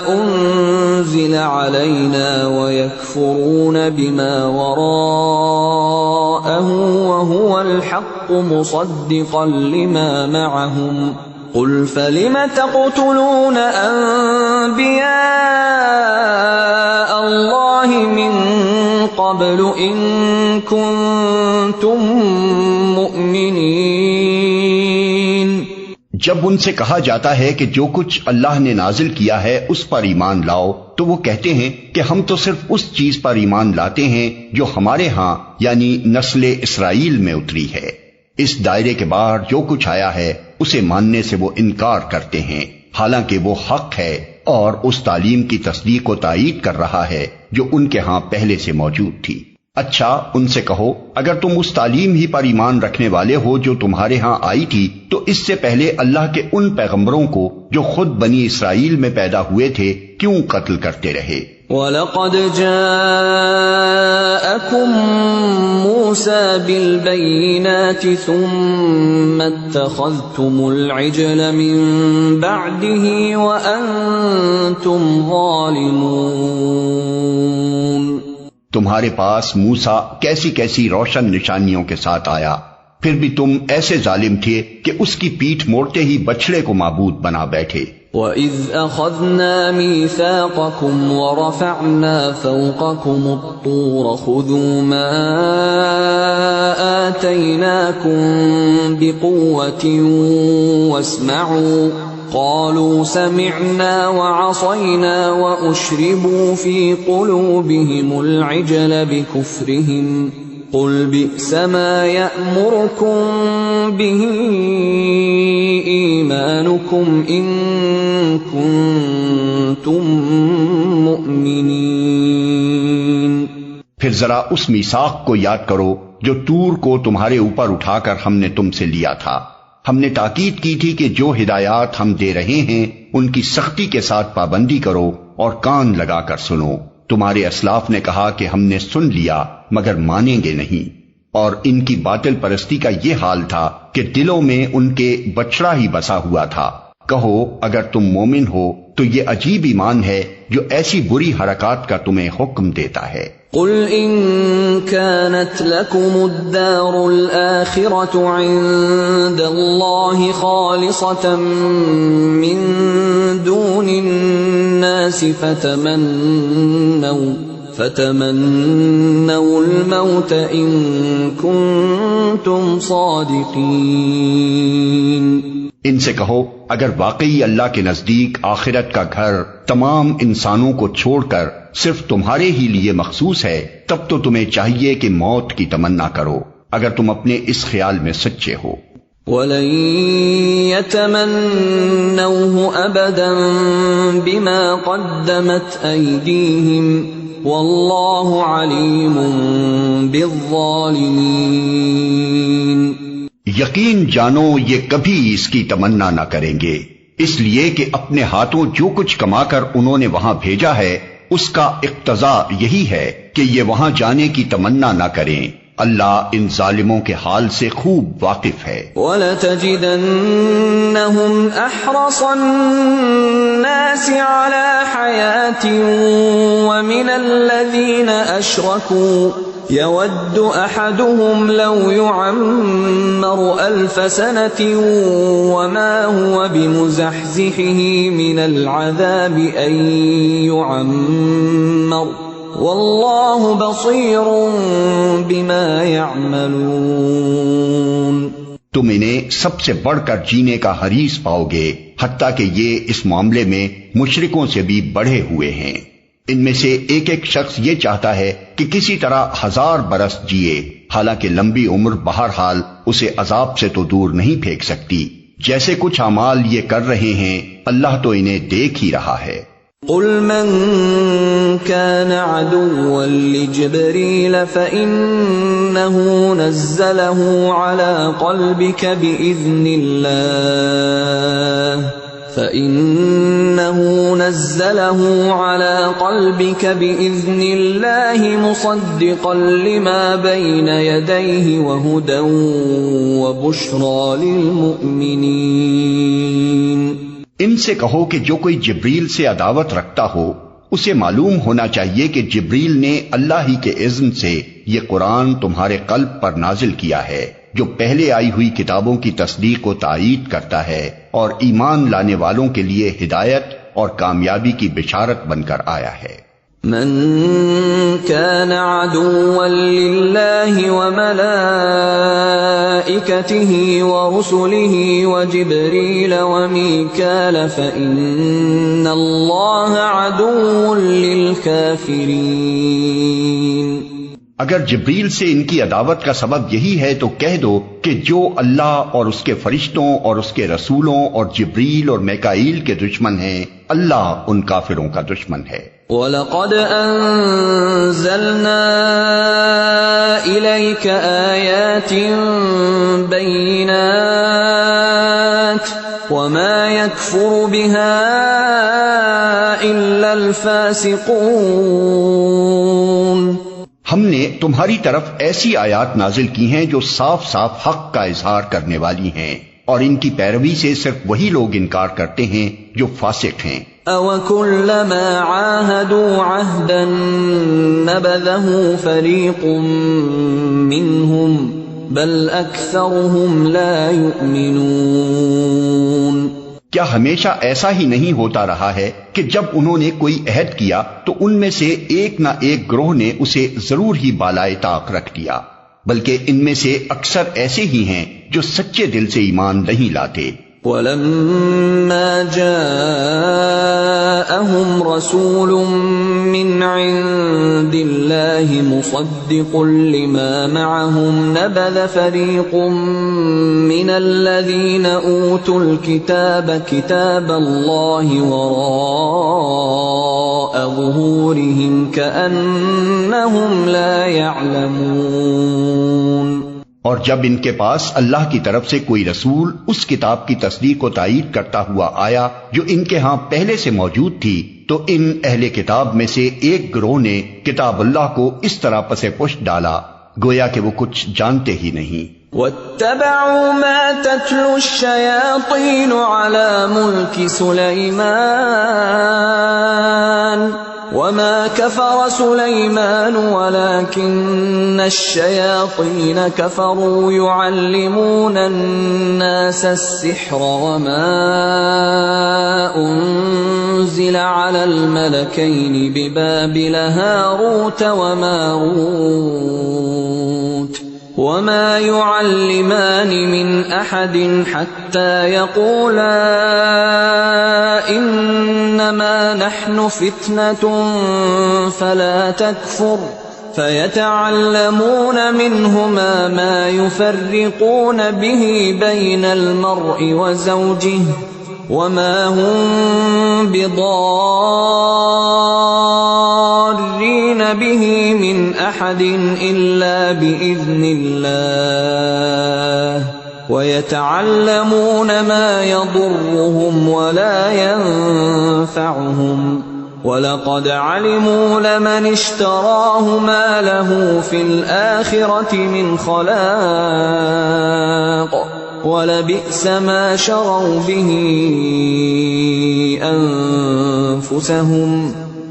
أُنزِلَ عَلَيْنَا وَيَكْفُرُونَ بِمَا وَرَاءَهُ وَهُوَ الْحَقُّ مُصَدِّقًا لِمَا مَعَهُمْ قُلْ فَلِمَ تَقْتُلُونَ أَنبِيَاءَ اللَّهِ مِن قَبْلُ إِن كُنتُم مُّؤْمِنِينَ۔ جب ان سے کہا جاتا ہے کہ جو کچھ اللہ نے نازل کیا ہے اس پر ایمان لاؤ تو وہ کہتے ہیں کہ ہم تو صرف اس چیز پر ایمان لاتے ہیں جو ہمارے ہاں یعنی نسل اسرائیل میں اتری ہے۔ اس دائرے کے باہر جو کچھ آیا ہے اسے ماننے سے وہ انکار کرتے ہیں، حالانکہ وہ حق ہے اور اس تعلیم کی تصدیق و تائید کر رہا ہے جو ان کے ہاں پہلے سے موجود تھی۔ اچھا ان سے کہو اگر تم اس تعلیم ہی پر ایمان رکھنے والے ہو جو تمہارے ہاں آئی تھی تو اس سے پہلے اللہ کے ان پیغمبروں کو جو خود بنی اسرائیل میں پیدا ہوئے تھے کیوں قتل کرتے رہے؟ وَلَقَدْ جَاءَكُم مُّوسَىٰ بِالْبَيِّنَاتِ ثُمَّ اتَّخَذْتُمُ الْعِجْلَ مِن بَعْدِهِ وَأَنتُمْ ظَالِمُونَ۔ تمہارے پاس موسیٰ کیسی کیسی روشن نشانیوں کے ساتھ آیا، پھر بھی تم ایسے ظالم تھے کہ اس کی پیٹھ موڑتے ہی بچڑے کو معبود بنا بیٹھے۔ وَإِذْ أَخَذْنَا مِيثَاقَكُمْ وَرَفَعْنَا فَوْقَكُمُ الطُّورَ خُذُوا مَا آتَيْنَاكُمْ بِقُوَّةٍ وَاسْمَعُوا قَالُوا سَمِعْنَا وَعَصَيْنَا وَأُشْرِبُوا فِي قُلُوبِهِمُ الْعِجْلَ بِكُفْرِهِمْ قُلْ بِئْسَ مَا يَأْمُرُكُمْ بِهِ إِيمَانُكُمْ إِن كُنتُم مُّؤْمِنِينَ۔ پھر ذرا اس میثاق کو یاد کرو جو طور کو تمہارے اوپر اٹھا کر ہم نے تم سے لیا تھا۔ ہم نے تاکید کی تھی کہ جو ہدایات ہم دے رہے ہیں ان کی سختی کے ساتھ پابندی کرو اور کان لگا کر سنو۔ تمہارے اسلاف نے کہا کہ ہم نے سن لیا مگر مانیں گے نہیں، اور ان کی باطل پرستی کا یہ حال تھا کہ دلوں میں ان کے بچڑا ہی بسا ہوا تھا۔ کہو اگر تم مومن ہو تو یہ عجیب ایمان ہے جو ایسی بری حرکات کا تمہیں حکم دیتا ہے۔ قل ان كانت لكم الدار الآخرة عند الله خالصة من دون الناس فتمنوا الموت إن كنتم صادقين۔ ان سے کہو اگر واقعی اللہ کے نزدیک آخرت کا گھر تمام انسانوں کو چھوڑ کر صرف تمہارے ہی لیے مخصوص ہے تب تو تمہیں چاہیے کہ موت کی تمنا کرو اگر تم اپنے اس خیال میں سچے ہو۔ وَلَن يَتَمَنَّوْهُ أَبَدًا بِمَا قَدَّمَتْ أَيْدِيهِمْ وَاللَّهُ عَلِيمٌ بِالظَّالِمِينَ۔ یقین جانو یہ کبھی اس کی تمنا نہ کریں گے، اس لیے کہ اپنے ہاتھوں جو کچھ کما کر انہوں نے وہاں بھیجا ہے اس کا اقتضا یہی ہے کہ یہ وہاں جانے کی تمنا نہ کریں۔ اللہ ان ظالموں کے حال سے خوب واقف ہے۔ وَلَتَجِدَنَّهُمْ أَحْرَصَ النَّاسِ عَلَى حَيَاةٍ وَمِنَ الَّذِينَ أَشْرَكُوا يود أحدهم لو يعمر 1000 سنة وما هو بمزحزحه من العذاب أن يعمر والله بصير بما يعملون۔ تم انہیں سب سے بڑھ کر جینے کا حریص پاؤ گے، حتیٰ کہ یہ اس معاملے میں مشرکوں سے بھی بڑھے ہوئے ہیں۔ ان میں سے ایک ایک شخص یہ چاہتا ہے کہ کسی طرح 1000 برس جیے، حالانکہ لمبی عمر بہرحال اسے عذاب سے تو دور نہیں پھینک سکتی۔ جیسے کچھ اعمال یہ کر رہے ہیں اللہ تو انہیں دیکھ ہی رہا ہے۔ قل من كان عدوا لجبريل فإنه نزله على قلبك بإذن الله مصدقا لما بين يديه وهدى وبشرى للمؤمنين۔ ان سے کہو کہ جو کوئی جبریل سے عداوت رکھتا ہو اسے معلوم ہونا چاہیے کہ جبریل نے اللہ ہی کے اذن سے یہ قرآن تمہارے قلب پر نازل کیا ہے، جو پہلے آئی ہوئی کتابوں کی تصدیق و تائید کرتا ہے اور ایمان لانے والوں کے لیے ہدایت اور کامیابی کی بشارت بن کر آیا ہے۔ من كان عدوا لله وملائكته ورسله وجبريل وميكال فإن الله عدو للكافرين۔ اگر جبریل سے ان کی عداوت کا سبب یہی ہے تو کہہ دو کہ جو اللہ اور اس کے فرشتوں اور اس کے رسولوں اور جبریل اور میکائیل کے دشمن ہیں، اللہ ان کافروں کا دشمن ہے۔ وَلَقَدْ أَنزَلْنَا إِلَيْكَ آيَاتٍ بَيِّنَاتٍ وَمَا يَكْفُرُ بِهَا إِلَّا الْفَاسِقُونَ۔ ہم نے تمہاری طرف ایسی آیات نازل کی ہیں جو صاف صاف حق کا اظہار کرنے والی ہیں، اور ان کی پیروی سے صرف وہی لوگ انکار کرتے ہیں جو فاسق ہیں۔ أَوَكُلَّمَا عَاهَدُوا عَهْدًا نَبَذَهُ فَرِيقٌ مِّنْهُمْ بَلْ أَكْثَرُهُمْ لَا يُؤْمِنُونَ۔ کیا ہمیشہ ایسا ہی نہیں ہوتا رہا ہے کہ جب انہوں نے کوئی عہد کیا تو ان میں سے ایک نہ ایک گروہ نے اسے ضرور ہی بالائے طاق رکھ دیا، بلکہ ان میں سے اکثر ایسے ہی ہیں جو سچے دل سے ایمان نہیں لاتے۔ وَلَمَّا جَاءَهُمْ رَسُولٌ مِّنْ عِندِ اللَّهِ مُصَدِّقٌ لِّمَا مَعَهُمْ نَبَذَ فَرِيقٌ مِّنَ الَّذِينَ أُوتُوا الْكِتَابَ كِتَابَ اللَّهِ وَرَاءَ ظُهُورِهِمْ كَأَنَّهُمْ لَا يَعْلَمُونَ۔ اور جب ان کے پاس اللہ کی طرف سے کوئی رسول اس کتاب کی تصدیق و تائید کرتا ہوا آیا جو ان کے ہاں پہلے سے موجود تھی، تو ان اہل کتاب میں سے ایک گروہ نے کتاب اللہ کو اس طرح پسے پشت ڈالا گویا کہ وہ کچھ جانتے ہی نہیں۔ وَاتَّبَعُوا مَا تَتْلُو الشَّيَاطِينُ عَلَى مُلْكِ سُلَيْمَانَ وَمَا كَفَرَ سُلَيْمَانُ وَلَكِنَّ الشَّيَاطِينَ كَفَرُوا يُعَلِّمُونَ النَّاسَ السِّحْرَ وَمَا أُنزِلَ عَلَى الْمَلَكَيْنِ بِبَابِلَ هَارُوتَ وَمَارُوتَ وَمَا يُعَلِّمَانِ مِنْ أَحَدٍ حَتَّى يَقُولَا إِنَّمَا نَحْنُ فِتْنَةٌ فَلَا تَكْفُرْ فَيَتَعَلَّمُونَ مِنْهُمَا مَا يُفَرِّقُونَ بِهِ بَيْنَ الْمَرْءِ وَزَوْجِهِ وَمَا هُمْ بِضَارِّينَ بِهِ مِنْ أَحَدٍ إِلَّا بِإِذْنِ اللَّهِ وَيَتَعَلَّمُونَ مَا يَضُرُّهُمْ وَلَا يَنفَعُهُمْ وَلَقَدْ عَلِمُوا لَمَنِ اشْتَرَاهُ مَا لَهُ فِي الْآخِرَةِ مِنْ خَلَاقٍ وَلَبِئْسَ مَا شَرَوْا بِهِ أَنفُسَهُمْ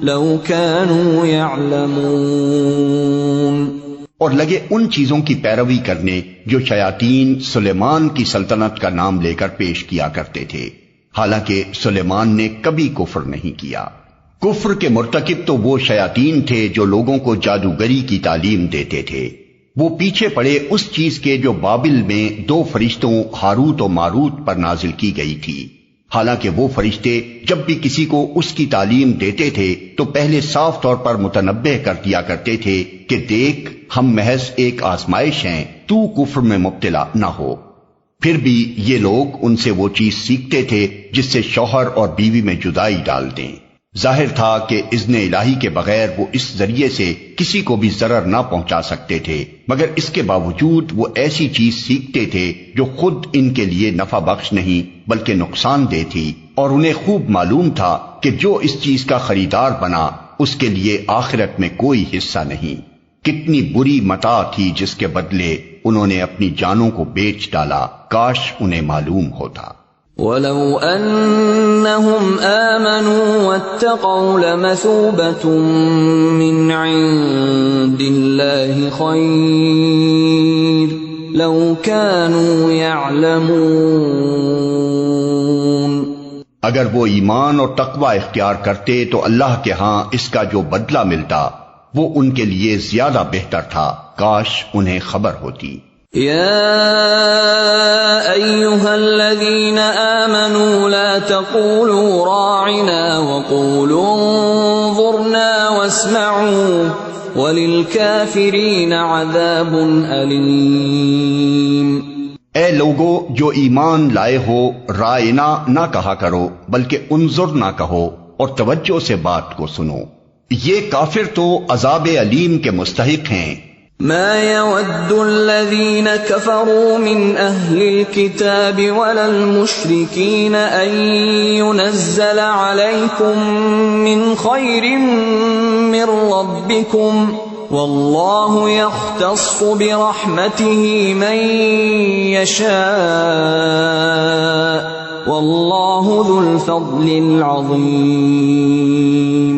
لَوْ كَانُوا يَعْلَمُونَ۔ اور لگے ان چیزوں کی پیروی کرنے جو شیاطین سلیمان کی سلطنت کا نام لے کر پیش کیا کرتے تھے، حالانکہ سلیمان نے کبھی کفر نہیں کیا۔ کفر کے مرتکب تو وہ شیاطین تھے جو لوگوں کو جادوگری کی تعلیم دیتے تھے۔ وہ پیچھے پڑے اس چیز کے جو بابل میں 2 فرشتوں ہاروت و ماروت پر نازل کی گئی تھی، حالانکہ وہ فرشتے جب بھی کسی کو اس کی تعلیم دیتے تھے تو پہلے صاف طور پر متنبہ کر دیا کرتے تھے کہ دیکھ، ہم محض ایک آزمائش ہیں، تو کفر میں مبتلا نہ ہو۔ پھر بھی یہ لوگ ان سے وہ چیز سیکھتے تھے جس سے شوہر اور بیوی میں جدائی ڈال دیں۔ ظاہر تھا کہ اذن الہی کے بغیر وہ اس ذریعے سے کسی کو بھی ضرر نہ پہنچا سکتے تھے، مگر اس کے باوجود وہ ایسی چیز سیکھتے تھے جو خود ان کے لیے نفع بخش نہیں بلکہ نقصان دہ تھی، اور انہیں خوب معلوم تھا کہ جو اس چیز کا خریدار بنا اس کے لیے آخرت میں کوئی حصہ نہیں۔ کتنی بری متاع تھی جس کے بدلے انہوں نے اپنی جانوں کو بیچ ڈالا، کاش انہیں معلوم ہوتا۔ وَلَوْ أَنَّهُمْ آمَنُوا وَاتَّقَوْا لَمَثُوبَةٌ مِّنْ عِندِ اللَّهِ خَيْرٌ لَوْ كَانُوا يَعْلَمُونَ۔ اگر وہ ایمان اور تقوی اختیار کرتے تو اللہ کے ہاں اس کا جو بدلہ ملتا وہ ان کے لیے زیادہ بہتر تھا، کاش انہیں خبر ہوتی۔ يا أيها الذين آمنوا لا تقولوا راعنا وقولوا انظرنا واسمعوا وللكافرين عذاب أليم۔ اے لوگو جو ایمان لائے ہو، رائنا نہ کہا کرو بلکہ انظر نہ کہو اور توجہ سے بات کو سنو، یہ کافر تو عذاب علیم کے مستحق ہیں۔ ما يود الذين كفروا من أهل الكتاب ولا المشركين أن ينزل عليكم من خير من ربكم والله يختص برحمته من يشاء والله ذو الفضل العظيم۔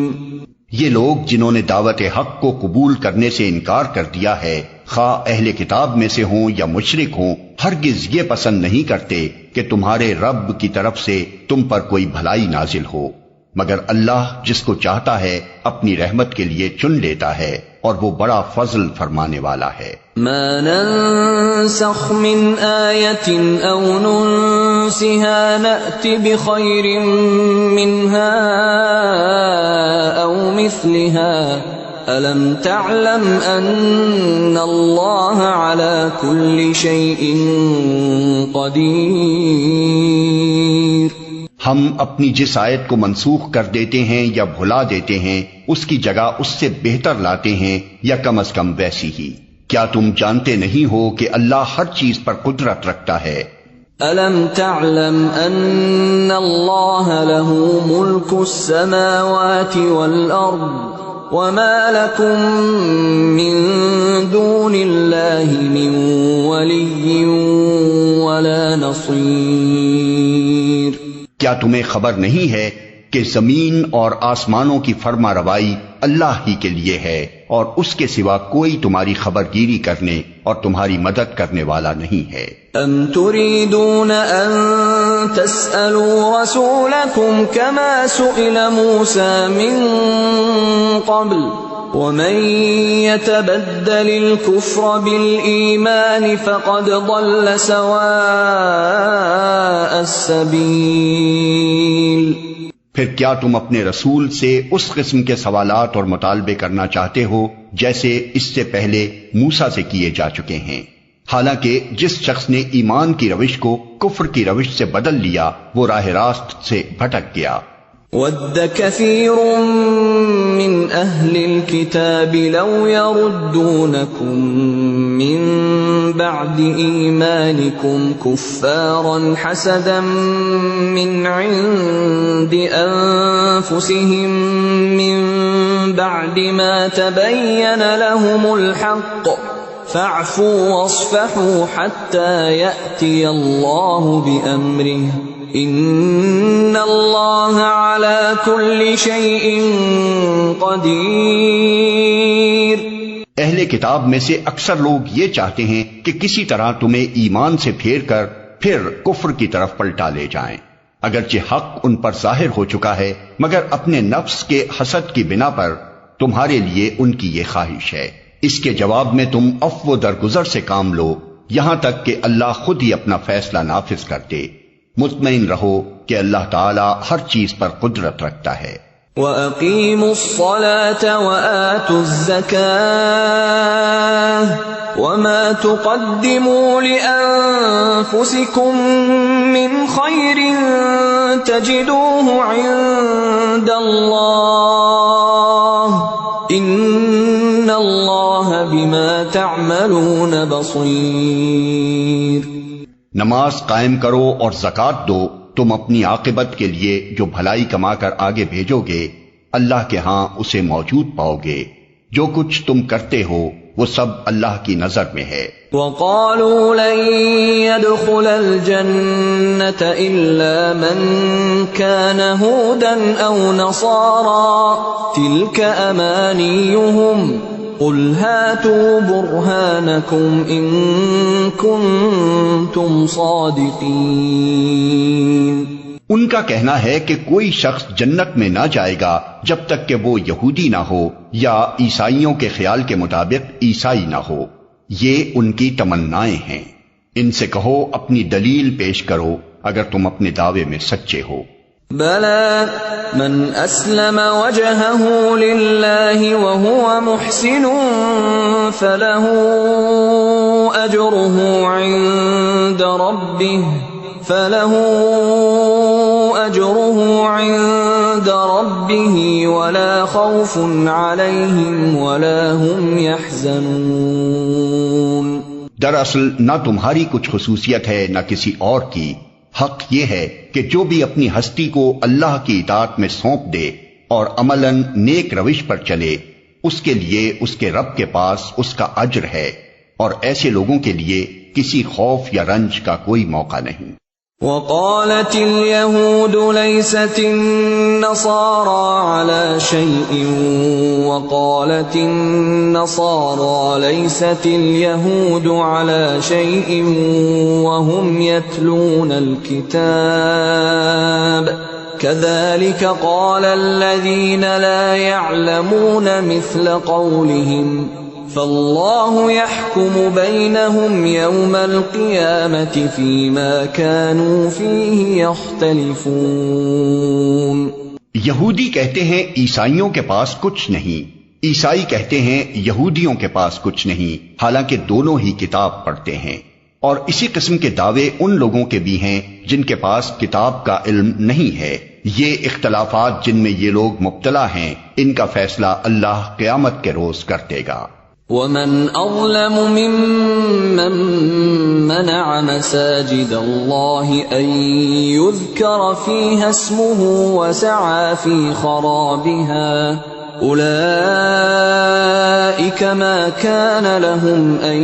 یہ لوگ جنہوں نے دعوت حق کو قبول کرنے سے انکار کر دیا ہے، خواہ اہل کتاب میں سے ہوں یا مشرک ہوں، ہرگز یہ پسند نہیں کرتے کہ تمہارے رب کی طرف سے تم پر کوئی بھلائی نازل ہو، مگر اللہ جس کو چاہتا ہے اپنی رحمت کے لیے چن لیتا ہے، اور وہ بڑا فضل فرمانے والا ہے۔ ما ننسخ من آیت او ننسها نأت بخیر منها او مثلها الم تعلم ان اللہ على كل شیء قدیر۔ ہم اپنی جس آیت کو منسوخ کر دیتے ہیں یا بھلا دیتے ہیں اس کی جگہ اس سے بہتر لاتے ہیں یا کم از کم ویسی ہی۔ کیا تم جانتے نہیں ہو کہ اللہ ہر چیز پر قدرت رکھتا ہے؟ أَلَمْ تَعْلَمْ أَنَّ اللَّهَ لَهُ مُلْكُ السَّمَاوَاتِ وَالْأَرْضِ وَمَا لَكُم مِّن دُونِ اللَّهِ مِن وَلِيٍّ وَلَا نَصِيرٍ۔ کیا تمہیں خبر نہیں ہے کہ زمین اور آسمانوں کی فرما روائی اللہ ہی کے لیے ہے، اور اس کے سوا کوئی تمہاری خبر گیری کرنے اور تمہاری مدد کرنے والا نہیں ہے۔ ام تريدون ان تسألوا رسولكم كما سئل موسى من قبل ومن يتبدل الكفر بالإيمان فقد ضل سواء السبيل۔ پھر کیا تم اپنے رسول سے اس قسم کے سوالات اور مطالبے کرنا چاہتے ہو جیسے اس سے پہلے موسیٰ سے کیے جا چکے ہیں؟ حالانکہ جس شخص نے ایمان کی روش کو کفر کی روش سے بدل لیا وہ راہ راست سے بھٹک گیا۔ وَدَّ كَثِيرٌ مِّنْ أَهْلِ الْكِتَابِ لَوْ يَرُدُّونَكُمْ مِّن بَعْدِ إِيمَانِكُمْ كُفَّارًا حَسَدًا مِّنْ عِندِ أَنفُسِهِم مِّن بَعْدِ مَا تَبَيَّنَ لَهُمُ الْحَقُّ فَاعْفُوا وَاصْفَحُوا حَتَّى يَأْتِيَ اللَّهُ بِأَمْرِهِ ان اللہ علی کل شیء قدیر۔ اہل کتاب میں سے اکثر لوگ یہ چاہتے ہیں کہ کسی طرح تمہیں ایمان سے پھیر کر پھر کفر کی طرف پلٹا لے جائیں، اگرچہ حق ان پر ظاہر ہو چکا ہے، مگر اپنے نفس کے حسد کی بنا پر تمہارے لیے ان کی یہ خواہش ہے۔ اس کے جواب میں تم عفو و درگزر سے کام لو یہاں تک کہ اللہ خود ہی اپنا فیصلہ نافذ کر دے۔ مطمئن رہو کہ اللہ تعالی ہر چیز پر قدرت رکھتا ہے۔ وَأَقِيمُوا الصَّلَاةَ وَآتُوا الزَّكَاةَ وَمَا تُقَدِّمُوا لِأَنفُسِكُم مِّنْ خَيْرٍ تَجِدُوهُ عِندَ اللَّهِ إِنَّ اللَّهَ بِمَا تَعْمَلُونَ بَصِيرٌ۔ نماز قائم کرو اور زکوٰۃ دو، تم اپنی عاقبت کے لیے جو بھلائی کما کر آگے بھیجو گے اللہ کے ہاں اسے موجود پاؤ گے۔ جو کچھ تم کرتے ہو وہ سب اللہ کی نظر میں ہے۔ وَقَالُوا لَن يَدْخُلَ الْجَنَّةَ إِلَّا مَن كَانَ هُودًا أَوْ نَصَارَىٰ تِلْكَ أَمَانِيُّهُمْ قُلْ هَاتُوا بُرْهَانَكُمْ إِن كُنتُمْ صَادِقِينَ۔ ان کا کہنا ہے کہ کوئی شخص جنت میں نہ جائے گا جب تک کہ وہ یہودی نہ ہو یا عیسائیوں کے خیال کے مطابق عیسائی نہ ہو، یہ ان کی تمنائیں ہیں۔ ان سے کہو اپنی دلیل پیش کرو اگر تم اپنے دعوے میں سچے ہو۔ بَلَىٰ مَنْ أَسْلَمَ وَجْهَهُ لِلَّهِ وَهُوَ مُحْسِنٌ فَلَهُ أَجْرُهُ عِندَ رَبِّهِ وَلَا خَوْفٌ عَلَيْهِمْ وَلَا هُمْ يَحْزَنُونَ۔ دراصل نہ تمہاری کچھ خصوصیت ہے نہ کسی اور کی، حق یہ ہے کہ جو بھی اپنی ہستی کو اللہ کی اطاعت میں سونپ دے اور عملاً نیک روش پر چلے، اس کے لیے اس کے رب کے پاس اس کا اجر ہے، اور ایسے لوگوں کے لیے کسی خوف یا رنج کا کوئی موقع نہیں۔ وَقَالَتِ الْيَهُودُ لَيْسَتِ النَّصَارَىٰ عَلَىٰ شَيْءٍ وَقَالَتِ النَّصَارَىٰ لَيْسَتِ الْيَهُودُ عَلَىٰ شَيْءٍ وَهُمْ يَتْلُونَ الْكِتَابَ كَذَٰلِكَ قَالَ الَّذِينَ لَا يَعْلَمُونَ مِثْلَ قَوْلِهِمْ فَاللَّهُ يَحْكُمُ بَيْنَهُمْ يَوْمَ الْقِيَامَةِ فِيمَا كَانُوا فِيهِ يَخْتَلِفُونَ۔ یہودی کہتے ہیں عیسائیوں کے پاس کچھ نہیں، عیسائی کہتے ہیں یہودیوں کے پاس کچھ نہیں، حالانکہ دونوں ہی کتاب پڑھتے ہیں۔ اور اسی قسم کے دعوے ان لوگوں کے بھی ہیں جن کے پاس کتاب کا علم نہیں ہے۔ یہ اختلافات جن میں یہ لوگ مبتلا ہیں، ان کا فیصلہ اللہ قیامت کے روز کر دے گا۔ وَمَنْ أَظْلَمُ مِمَّن مَّنَعَ مَسَاجِدَ اللَّهِ أَن يُذْكَرَ فِيهَا اسْمُهُ وَسَعَىٰ فِي خَرَابِهَا أُولَٰئِكَ مَا كَانَ لَهُمْ أَن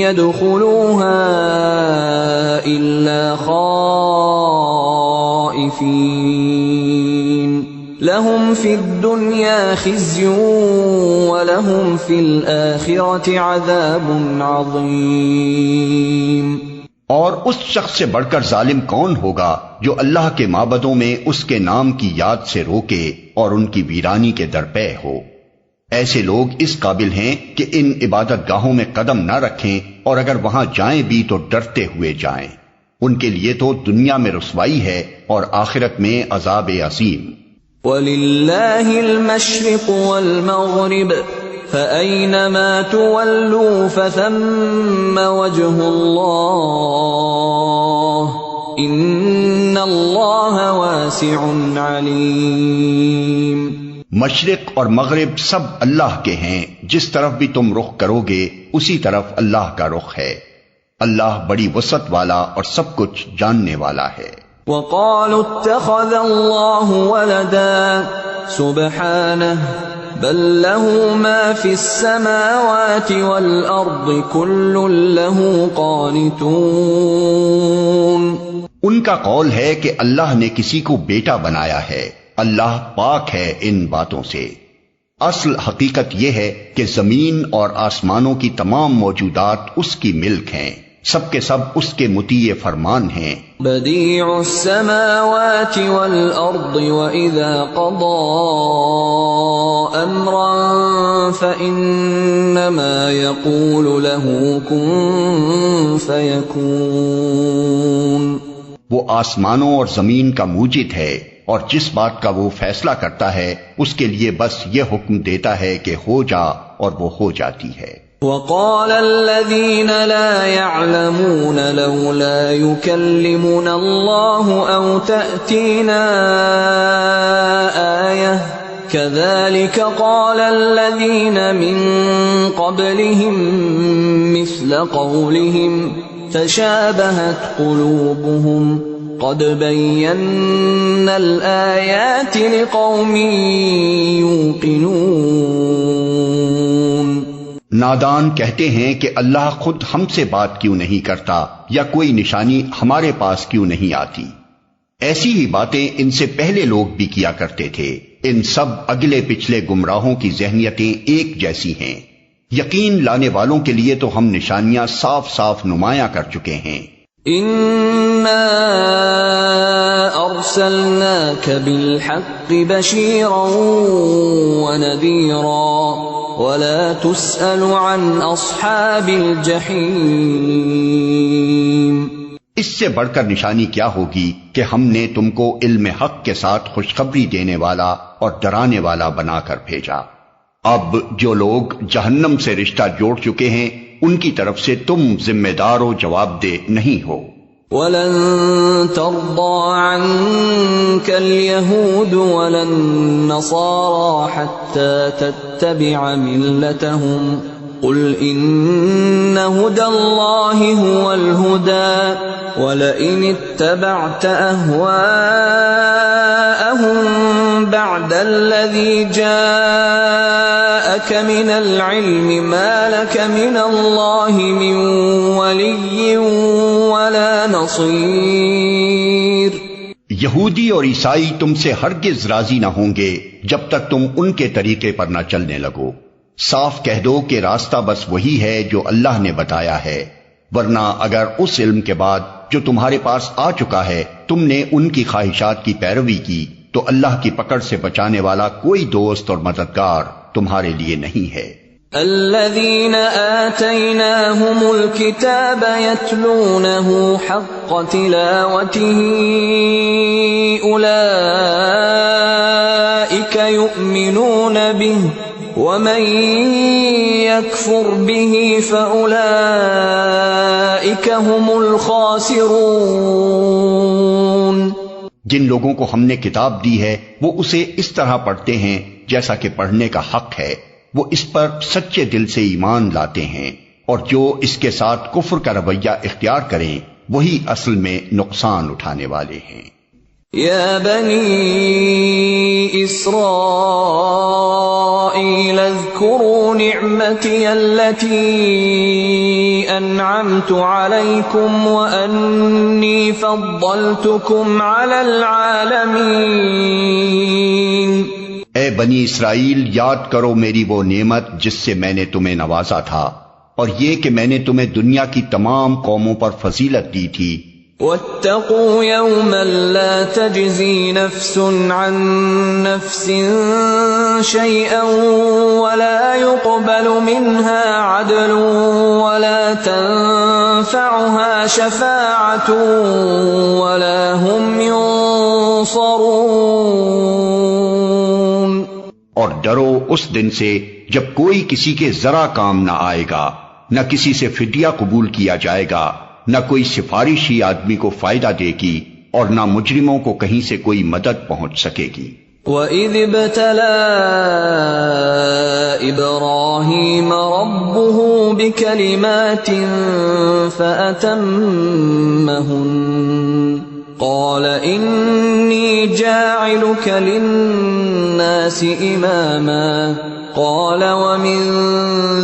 يَدْخُلُوهَا إِلَّا خَائِفِينَ لَهُمْ فِي الدُّنْيَا خِزْيٌ وَلَهُمْ فِي الْآخِرَةِ عَذَابٌ عَظِيمٌ۔ اور اس شخص سے بڑھ کر ظالم کون ہوگا جو اللہ کے معبدوں میں اس کے نام کی یاد سے روکے اور ان کی ویرانی کے درپے ہو۔ ایسے لوگ اس قابل ہیں کہ ان عبادت گاہوں میں قدم نہ رکھیں، اور اگر وہاں جائیں بھی تو ڈرتے ہوئے جائیں۔ ان کے لیے تو دنیا میں رسوائی ہے اور آخرت میں عذاب عظیم۔ وَلِلَّهِ الْمَشْرِقُ وَالْمَغْرِبُ فَأَيْنَمَا تُوَلُّوا فَثَمَّ وَجْهُ اللَّهِ إِنَّ اللَّهَ وَاسِعٌ عَلِيمٌ۔ مشرق اور مغرب سب اللہ کے ہیں، جس طرف بھی تم رخ کرو گے اسی طرف اللہ کا رخ ہے۔ اللہ بڑی وسعت والا اور سب کچھ جاننے والا ہے۔ وَقَالُوا اتَّخَذَ اللَّهُ وَلَدًا سُبْحَانَهُ بَل لَّهُ مَا فِي السَّمَاوَاتِ وَالْأَرْضِ كُلٌّ لَّهُ قَانِتُونَ۔ ان کا قول ہے کہ اللہ نے کسی کو بیٹا بنایا ہے، اللہ پاک ہے ان باتوں سے۔ اصل حقیقت یہ ہے کہ زمین اور آسمانوں کی تمام موجودات اس کی ملک ہیں، سب کے سب اس کے مطیع فرمان ہیں۔ بدیع السماوات والارض واذا قضى امرا فانما يقول له كن فيكون۔ وہ آسمانوں اور زمین کا موجد ہے، اور جس بات کا وہ فیصلہ کرتا ہے اس کے لیے بس یہ حکم دیتا ہے کہ ہو جا، اور وہ ہو جاتی ہے۔ وقال الذين لا يعلمون لولا يكلمنا الله أو تأتينا آية كذلك قال الذين من قبلهم مثل قولهم تشابهت قلوبهم قد بينا الآيات لقوم يوقنون۔ نادان کہتے ہیں کہ اللہ خود ہم سے بات کیوں نہیں کرتا، یا کوئی نشانی ہمارے پاس کیوں نہیں آتی۔ ایسی ہی باتیں ان سے پہلے لوگ بھی کیا کرتے تھے، ان سب اگلے پچھلے گمراہوں کی ذہنیتیں ایک جیسی ہیں۔ یقین لانے والوں کے لیے تو ہم نشانیاں صاف صاف نمایاں کر چکے ہیں۔ اِنَّا أَرْسَلْنَاكَ بِالْحَقِّ بَشِيرًا وَنَذِيرًا وَلَا تُسْأَلُ عَنْ أَصْحَابِ الْجَحِيمِ۔ اس سے بڑھ کر نشانی کیا ہوگی کہ ہم نے تم کو علم حق کے ساتھ خوشخبری دینے والا اور ڈرانے والا بنا کر بھیجا۔ اب جو لوگ جہنم سے رشتہ جوڑ چکے ہیں ان کی طرف سے تم ذمہ دار و جواب دہ نہیں ہو۔ وَلَن تَرْضَىٰ عَنكَ الْيَهُودُ وَلَا النَّصَارَىٰ حَتَّىٰ تَتَّبِعَ مِلَّتَهُمْ قُلْ إِنَّ هُدَى اللَّهِ هُوَ الْهُدَىٰ وَلَئِنِ اتَّبَعْتَ أَهْوَاءَهُم بَعْدَ الَّذِي جَاءَكَ مِنَ الْعِلْمِ مَا لَكَ مِنَ اللَّهِ مِن وَلِيٍّ وَلَا نَصِيرٍ۔ یہودی اور عیسائی تم سے ہرگز راضی نہ ہوں گے جب تک تم ان کے طریقے پر نہ چلنے لگو۔ صاف کہہ دو کہ راستہ بس وہی ہے جو اللہ نے بتایا ہے، ورنہ اگر اس علم کے بعد جو تمہارے پاس آ چکا ہے تم نے ان کی خواہشات کی پیروی کی تو اللہ کی پکڑ سے بچانے والا کوئی دوست اور مددگار تمہارے لیے نہیں ہے۔ الذين آتيناهم الكتاب يتلونه حق تلاوته أولئك يؤمنون به ومن يكفر به فأولئك هم الخاسرون۔ جن لوگوں کو ہم نے کتاب دی ہے وہ اسے اس طرح پڑھتے ہیں جیسا کہ پڑھنے کا حق ہے، وہ اس پر سچے دل سے ایمان لاتے ہیں، اور جو اس کے ساتھ کفر کا رویہ اختیار کریں وہی اصل میں نقصان اٹھانے والے ہیں۔ یا بنی اسرائیل اذکروا نعمتی التي انعمت علیکم وانی فضلتکم علی العالمین۔ اے بنی اسرائیل، یاد کرو میری وہ نعمت جس سے میں نے تمہیں نوازا تھا، اور یہ کہ میں نے تمہیں دنیا کی تمام قوموں پر فضیلت دی تھی۔ وَاتَّقُوا يَوْمًا لَا تَجْزِي نَفْسٌ عَن نَفْسٍ شَيْئًا وَلَا يُقْبَلُ مِنْهَا عَدْلٌ وَلَا تَنفَعُهَا شَفَاعَةٌ وَلَا هُمْ يُنصَرُونَ۔ اور ڈرو اس دن سے جب کوئی کسی کے ذرا کام نہ آئے گا، نہ کسی سے فدیہ قبول کیا جائے گا، نہ کوئی سفارش ہی آدمی کو فائدہ دے گی، اور نہ مجرموں کو کہیں سے کوئی مدد پہنچ سکے گی۔ وَإِذِ ابْتَلَىٰ إِبْرَاهِيمَ رَبُّهُ بِكَلِمَاتٍ فَأَتَمَّهُنَّ قَالَ إِنِّي جَاعِلُكَ لِلنَّاسِ إِمَامًا قَالَ وَمِن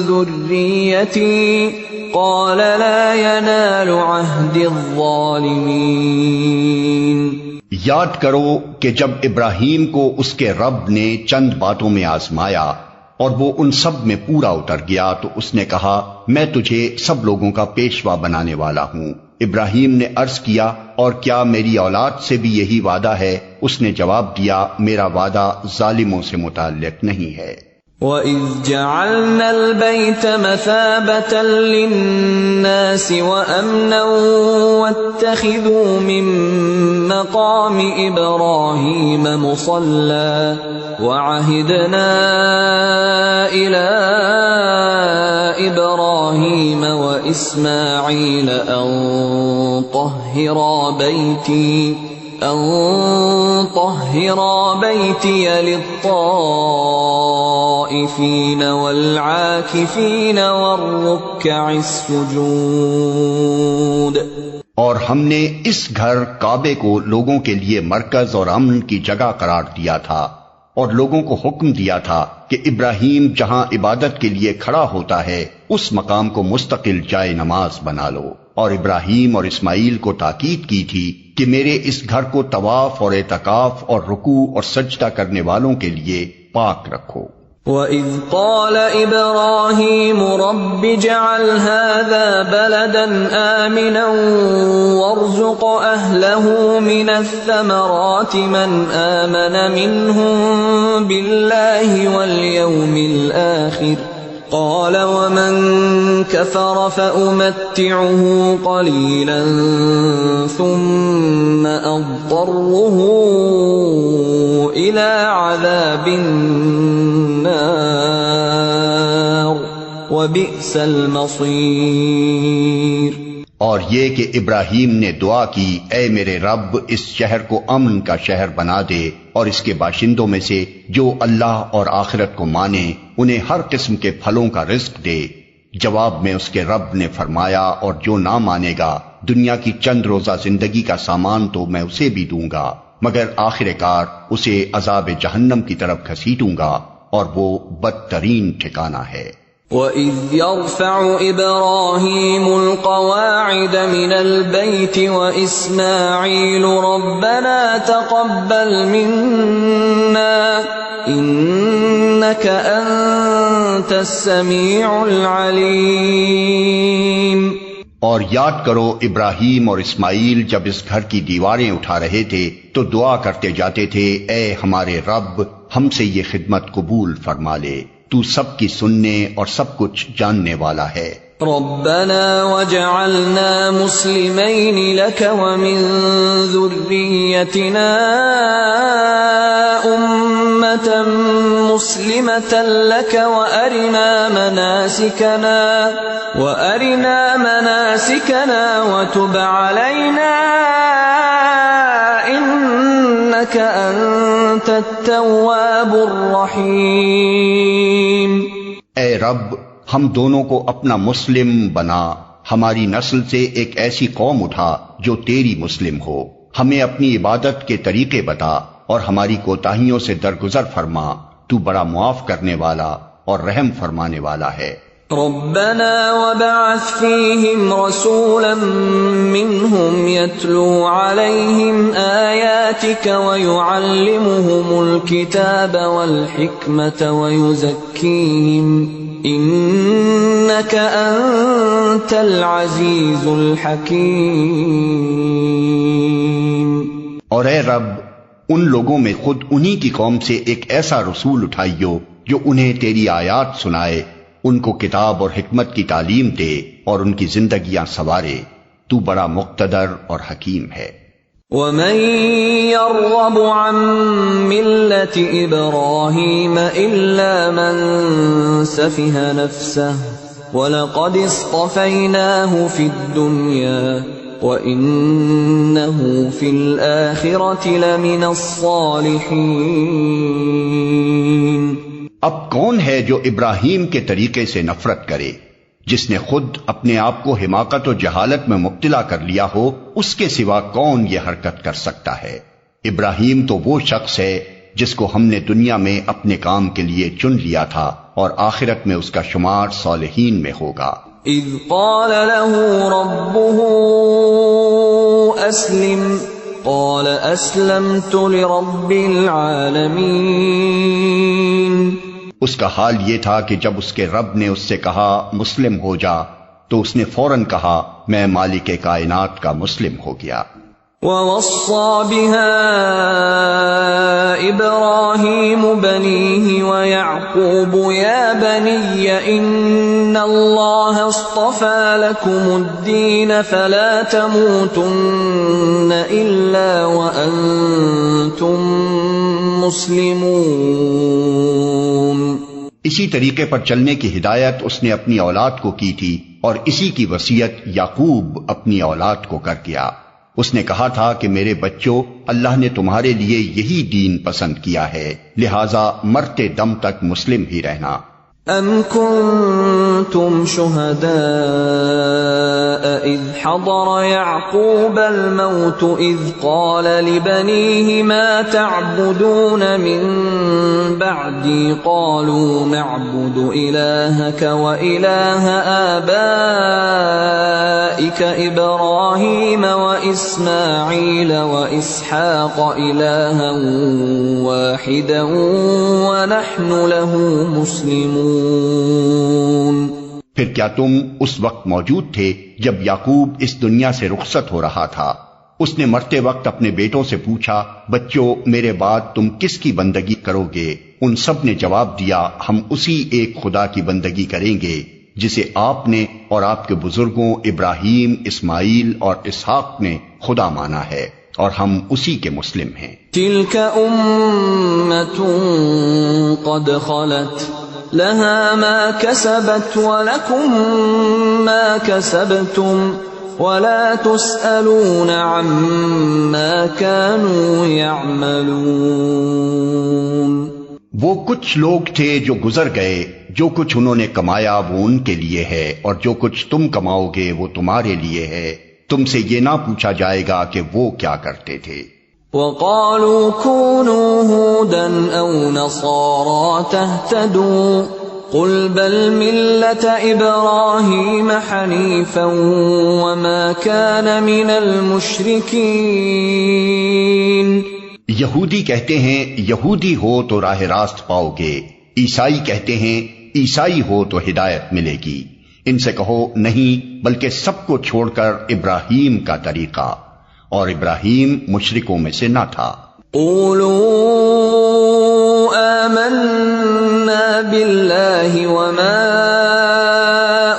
ذُرِّيَّتِي قَالَ لَا يَنَالُ عَهْدِ الظَّالِمِينَ۔ یاد کرو کہ جب ابراہیم کو اس کے رب نے چند باتوں میں آزمایا اور وہ ان سب میں پورا اتر گیا تو اس نے کہا میں تجھے سب لوگوں کا پیشوا بنانے والا ہوں۔ ابراہیم نے عرض کیا اور کیا میری اولاد سے بھی یہی وعدہ ہے؟ اس نے جواب دیا میرا وعدہ ظالموں سے متعلق نہیں ہے۔ وَإِذْ جَعَلْنَا الْبَيْتَ مَثَابَةً لِلنَّاسِ وَأَمْنًا وَاتَّخِذُوا مِن مَّقَامِ إِبْرَاهِيمَ مُصَلًّى وَعَهِدْنَا إِلَىٰ إِبْرَاهِيمَ وَإِسْمَاعِيلَ أَن طَهِّرَا بَيْتِيَ لِلطَّائِفِينَ وَالْعَاكِفِينَ وَالرُّكَّعِ السُّجُودِ۔ اور ہم نے اس گھر کعبے کو لوگوں کے لیے مرکز اور امن کی جگہ قرار دیا تھا اور لوگوں کو حکم دیا تھا کہ ابراہیم جہاں عبادت کے لیے کھڑا ہوتا ہے اس مقام کو مستقل جائے نماز بنا لو، اور ابراہیم اور اسماعیل کو تاکید کی تھی کہ میرے اس گھر کو طواف اور اعتکاف اور رکوع اور سجدہ کرنے والوں کے لیے پاک رکھو۔ وَإِذْ قَالَ إِبْرَاهِيمُ رَبِّ اجْعَلْ هَٰذَا بَلَدًا آمِنًا وَارْزُقْ أَهْلَهُ مِنَ الثَّمَرَاتِ مَنْ آمَنَ مِنْهُم بِاللَّهِ وَالْيَوْمِ الْآخِرِ قَالَ وَمَن كَفَرَ فَأُمَتِّعُهُ قَلِيلًا ثُمَّ أَضْطَرُّهُ إِلَىٰ عَذَابِ النَّارِ وَبِئْسَ الْمَصِيرُ۔ اور یہ کہ ابراہیم نے دعا کی اے میرے رب اس شہر کو امن کا شہر بنا دے اور اس کے باشندوں میں سے جو اللہ اور آخرت کو مانے انہیں ہر قسم کے پھلوں کا رزق دے۔ جواب میں اس کے رب نے فرمایا اور جو نہ مانے گا دنیا کی چند روزہ زندگی کا سامان تو میں اسے بھی دوں گا، مگر آخر کار اسے عذاب جہنم کی طرف گھسیٹوں گا اور وہ بدترین ٹھکانہ ہے۔ وَإِذْ يَرْفَعُ إِبْرَاهِيمُ الْقَوَاعِدَ مِنَ الْبَيْتِ وَإِسْمَاعِيلُ رَبَّنَا تَقَبَّلْ مِنَّا إِنَّكَ أَنتَ السَّمِيعُ الْعَلِيمُ۔ اور یاد کرو ابراہیم اور اسماعیل جب اس گھر کی دیواریں اٹھا رہے تھے تو دعا کرتے جاتے تھے اے ہمارے رب ہم سے یہ خدمت قبول فرما لے، تو سب کی سننے اور سب کچھ جاننے والا ہے۔ ربنا وجعلنا مسلمين لك ومن ذريتنا أمة مسلمة لك وأرنا مناسكنا وتب علينا إنك أنت التواب الرحيم۔ اے رب ہم دونوں کو اپنا مسلم بنا، ہماری نسل سے ایک ایسی قوم اٹھا جو تیری مسلم ہو، ہمیں اپنی عبادت کے طریقے بتا اور ہماری کوتاہیوں سے درگزر فرما، تو بڑا معاف کرنے والا اور رحم فرمانے والا ہے۔ ربنا وبعث فيهم رسولا منهم يتلو عليهم آياتك ويعلمهم الكتاب والحكمة ويزكيهم إنك أنت العزيز الحكيم۔ اور اے رب ان لوگوں میں خود انہی کی قوم سے ایک ایسا رسول اٹھائیو جو انہیں تیری آیات سنائے، ان کو کتاب اور حکمت کی تعلیم دے اور ان کی زندگیاں سنوارے، تو بڑا مقتدر اور حکیم ہے۔ وَمَن يَرْغَبُ عَن مِّلَّةِ إِبْرَاهِيمَ إِلَّا مَن سَفِهَ نَفْسَهُ وَلَقَدِ اصْطَفَيْنَاهُ فِي الدُّنْيَا وَإِنَّهُ فِي الْآخِرَةِ لَمِنَ الصَّالِحِينَ۔ اب کون ہے جو ابراہیم کے طریقے سے نفرت کرے؟ جس نے خود اپنے آپ کو حماقت و جہالت میں مبتلا کر لیا ہو اس کے سوا کون یہ حرکت کر سکتا ہے؟ ابراہیم تو وہ شخص ہے جس کو ہم نے دنیا میں اپنے کام کے لیے چن لیا تھا اور آخرت میں اس کا شمار صالحین میں ہوگا۔ اذ قال له ربه اسلم قال أسلمت لرب العالمين. اس کا حال یہ تھا کہ جب اس کے رب نے اس سے کہا مسلم ہو جا تو اس نے فوراً کہا میں مالک کائنات کا مسلم ہو گیا. ووصى بها إبراهيم بنيه ويعقوب يا بني إن الله اصطفى لكم الدين فلا تموتن إلا وأنتم مسلمون. اسی طریقے پر چلنے کی ہدایت اس نے اپنی اولاد کو کی تھی اور اسی کی وصیت یعقوب اپنی اولاد کو کر گیا. اس نے کہا تھا کہ میرے بچوں اللہ نے تمہارے لیے یہی دین پسند کیا ہے لہذا مرتے دم تک مسلم ہی رہنا. أَمْ كُنْتُمْ شُهَدَاءَ إِذْ حَضَرَ يَعْقُوبَ الْمَوْتُ إِذْ قَالَ لِبَنِيهِ مَا تَعْبُدُونَ مِنْ بَعْدِي قَالُوا نَعْبُدُ إِلَٰهَكَ وَإِلَٰهَ آبَائِكَ إِبْرَاهِيمَ وَإِسْمَاعِيلَ وَإِسْحَاقَ إِلَٰهًا وَاحِدًا وَنَحْنُ لَهُ مُسْلِمُونَ. پھر کیا تم اس وقت موجود تھے جب یعقوب اس دنیا سے رخصت ہو رہا تھا؟ اس نے مرتے وقت اپنے بیٹوں سے پوچھا بچوں میرے بعد تم کس کی بندگی کرو گے؟ ان سب نے جواب دیا ہم اسی ایک خدا کی بندگی کریں گے جسے آپ نے اور آپ کے بزرگوں ابراہیم اسماعیل اور اسحاق نے خدا مانا ہے اور ہم اسی کے مسلم ہیں. تلك أمة قد خلت لها ما كسبت ولكم ما كسبتم ولا تسألون عما كانوا يعملون. وہ کچھ لوگ تھے جو گزر گئے، جو کچھ انہوں نے کمایا وہ ان کے لیے ہے اور جو کچھ تم کماؤ گے وہ تمہارے لیے ہے. تم سے یہ نہ پوچھا جائے گا کہ وہ کیا کرتے تھے. وَقَالُوا كُونُوا هُودًا أَوْ نَصَارَىٰ تَهْتَدُوا قُلْ بَلْ مِلَّةَ إِبْرَاهِيمَ حَنِيفًا وَمَا كَانَ مِنَ الْمُشْرِكِينَ. یہودی کہتے ہیں یہودی ہو تو راہ راست پاؤ گے، عیسائی کہتے ہیں عیسائی ہو تو ہدایت ملے گی. ان سے کہو نہیں بلکہ سب کو چھوڑ کر ابراہیم کا طریقہ، اور ابراہیم مشرکوں میں سے نہ تھا. قولوا آمنا باللہ وما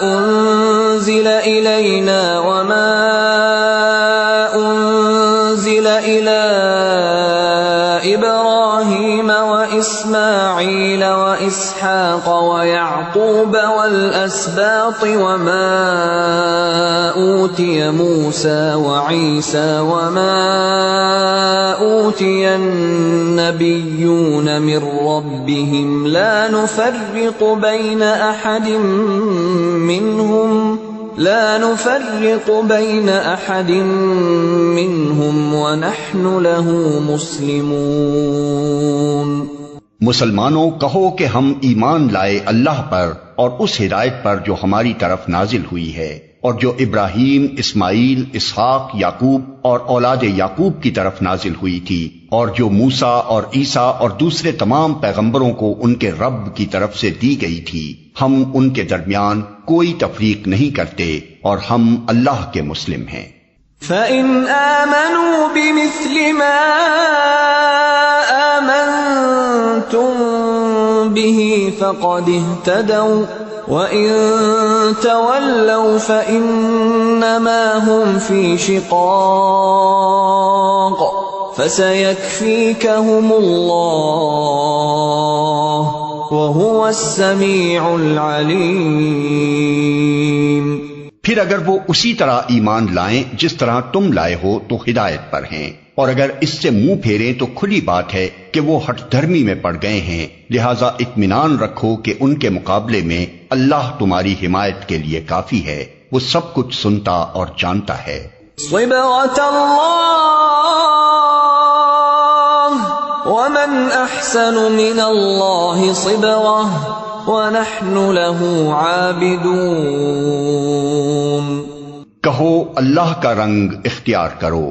انزل الینا وما انزل الی ابراہیم واسماعیل واسحاق ویعقوب والاسباط وما اوتی موسى وعیسى وما اوتی النبیون من ربهم لا نفرق بین احد منهم ونحن له مسلمون. مسلمانوں کہو کہ ہم ایمان لائے اللہ پر اور اس ہدایت پر جو ہماری طرف نازل ہوئی ہے اور جو ابراہیم اسماعیل اسحاق یعقوب اور اولاد یعقوب کی طرف نازل ہوئی تھی اور جو موسیٰ اور عیسیٰ اور دوسرے تمام پیغمبروں کو ان کے رب کی طرف سے دی گئی تھی. ہم ان کے درمیان کوئی تفریق نہیں کرتے اور ہم اللہ کے مسلم ہیں. فَإِنْ آمَنُوا بِمِثْلِ مَا آمَنْتُمْ بِهِ فَقَدِ اهْتَدَوْا وَإِنْ تَوَلَّوْا فَإِنَّمَا هُمْ فِي شِقَاقٍ فَسَيَكْفِيكَهُمُ اللَّهُ وَهُوَ السَّمِيعُ الْعَلِيمُ. پھر اگر وہ اسی طرح ایمان لائیں جس طرح تم لائے ہو تو ہدایت پر ہیں، اور اگر اس سے منہ پھیریں تو کھلی بات ہے کہ وہ ہٹ دھرمی میں پڑ گئے ہیں. لہذا اطمینان رکھو کہ ان کے مقابلے میں اللہ تمہاری حمایت کے لیے کافی ہے، وہ سب کچھ سنتا اور جانتا ہے. صبغة اللہ ومن احسن من اللہ صبغة وَنَحْنُ لَهُ عَابِدُونَ. کہو اللہ کا رنگ اختیار کرو،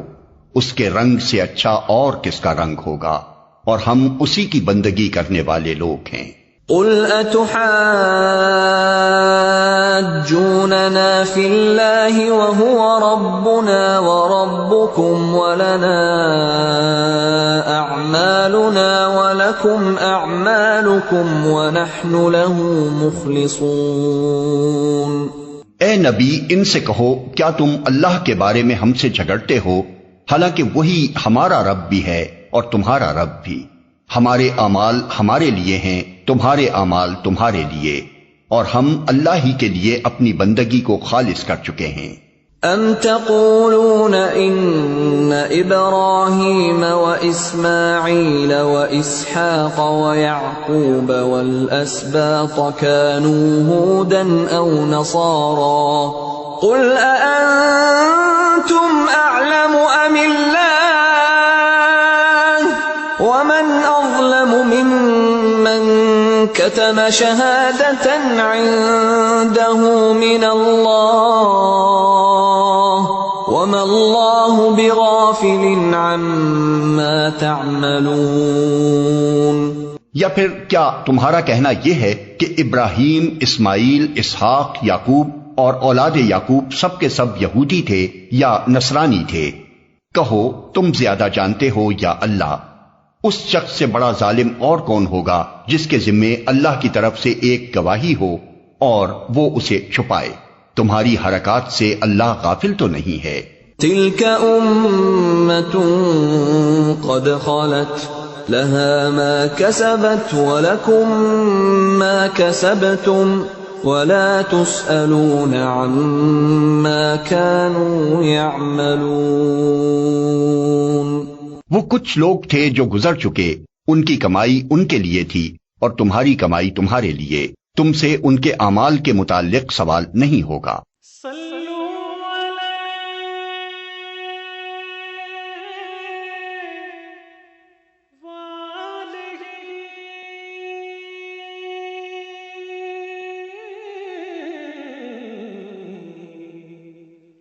اس کے رنگ سے اچھا اور کس کا رنگ ہوگا، اور ہم اسی کی بندگی کرنے والے لوگ ہیں۔ قُلْ أَتُحَاجُّونَنَا فِي اللَّهِ وَهُوَ رَبُّنَا وَرَبُّكُمْ وَلَنَا أَعْمَالُنَا وَلَكُمْ أَعْمَالُكُمْ وَنَحْنُ لَهُ مُخْلِصُونَ۔ اے نبی، ان سے کہو کیا تم اللہ کے بارے میں ہم سے جھگڑتے ہو، حالانکہ وہی ہمارا رب بھی ہے اور تمہارا رب بھی۔ ہمارے اعمال ہمارے لیے ہیں، تمہارے اعمال تمہارے لیے، اور ہم اللہ ہی کے لیے اپنی بندگی کو خالص کر چکے ہیں۔ ام تقولون ان ابراہیم واسماعیل واسحاق ویعقوب والاسباط كانوا هودا او نصارا قل اانتم اعلم ام اللہ ومن اظلم ممن كتم شهادة عنده من الله وما الله بغافل عما تعملون۔ یا پھر کیا تمہارا کہنا یہ ہے کہ ابراہیم، اسماعیل، اسحاق، یعقوب اور اولاد یعقوب سب کے سب یہودی تھے یا نصرانی تھے؟ کہو تم زیادہ جانتے ہو یا اللہ؟ اس شخص سے بڑا ظالم اور کون ہوگا جس کے ذمے اللہ کی طرف سے ایک گواہی ہو اور وہ اسے چھپائے؟ تمہاری حرکات سے اللہ غافل تو نہیں ہے۔ تلك أمة قد خلت لها ما كسبت ولكم ما كسبتم ولا تسألون عما كانوا يعملون۔ وہ کچھ لوگ تھے جو گزر چکے، ان کی کمائی ان کے لیے تھی اور تمہاری کمائی تمہارے لیے، تم سے ان کے اعمال کے متعلق سوال نہیں ہوگا۔ صلو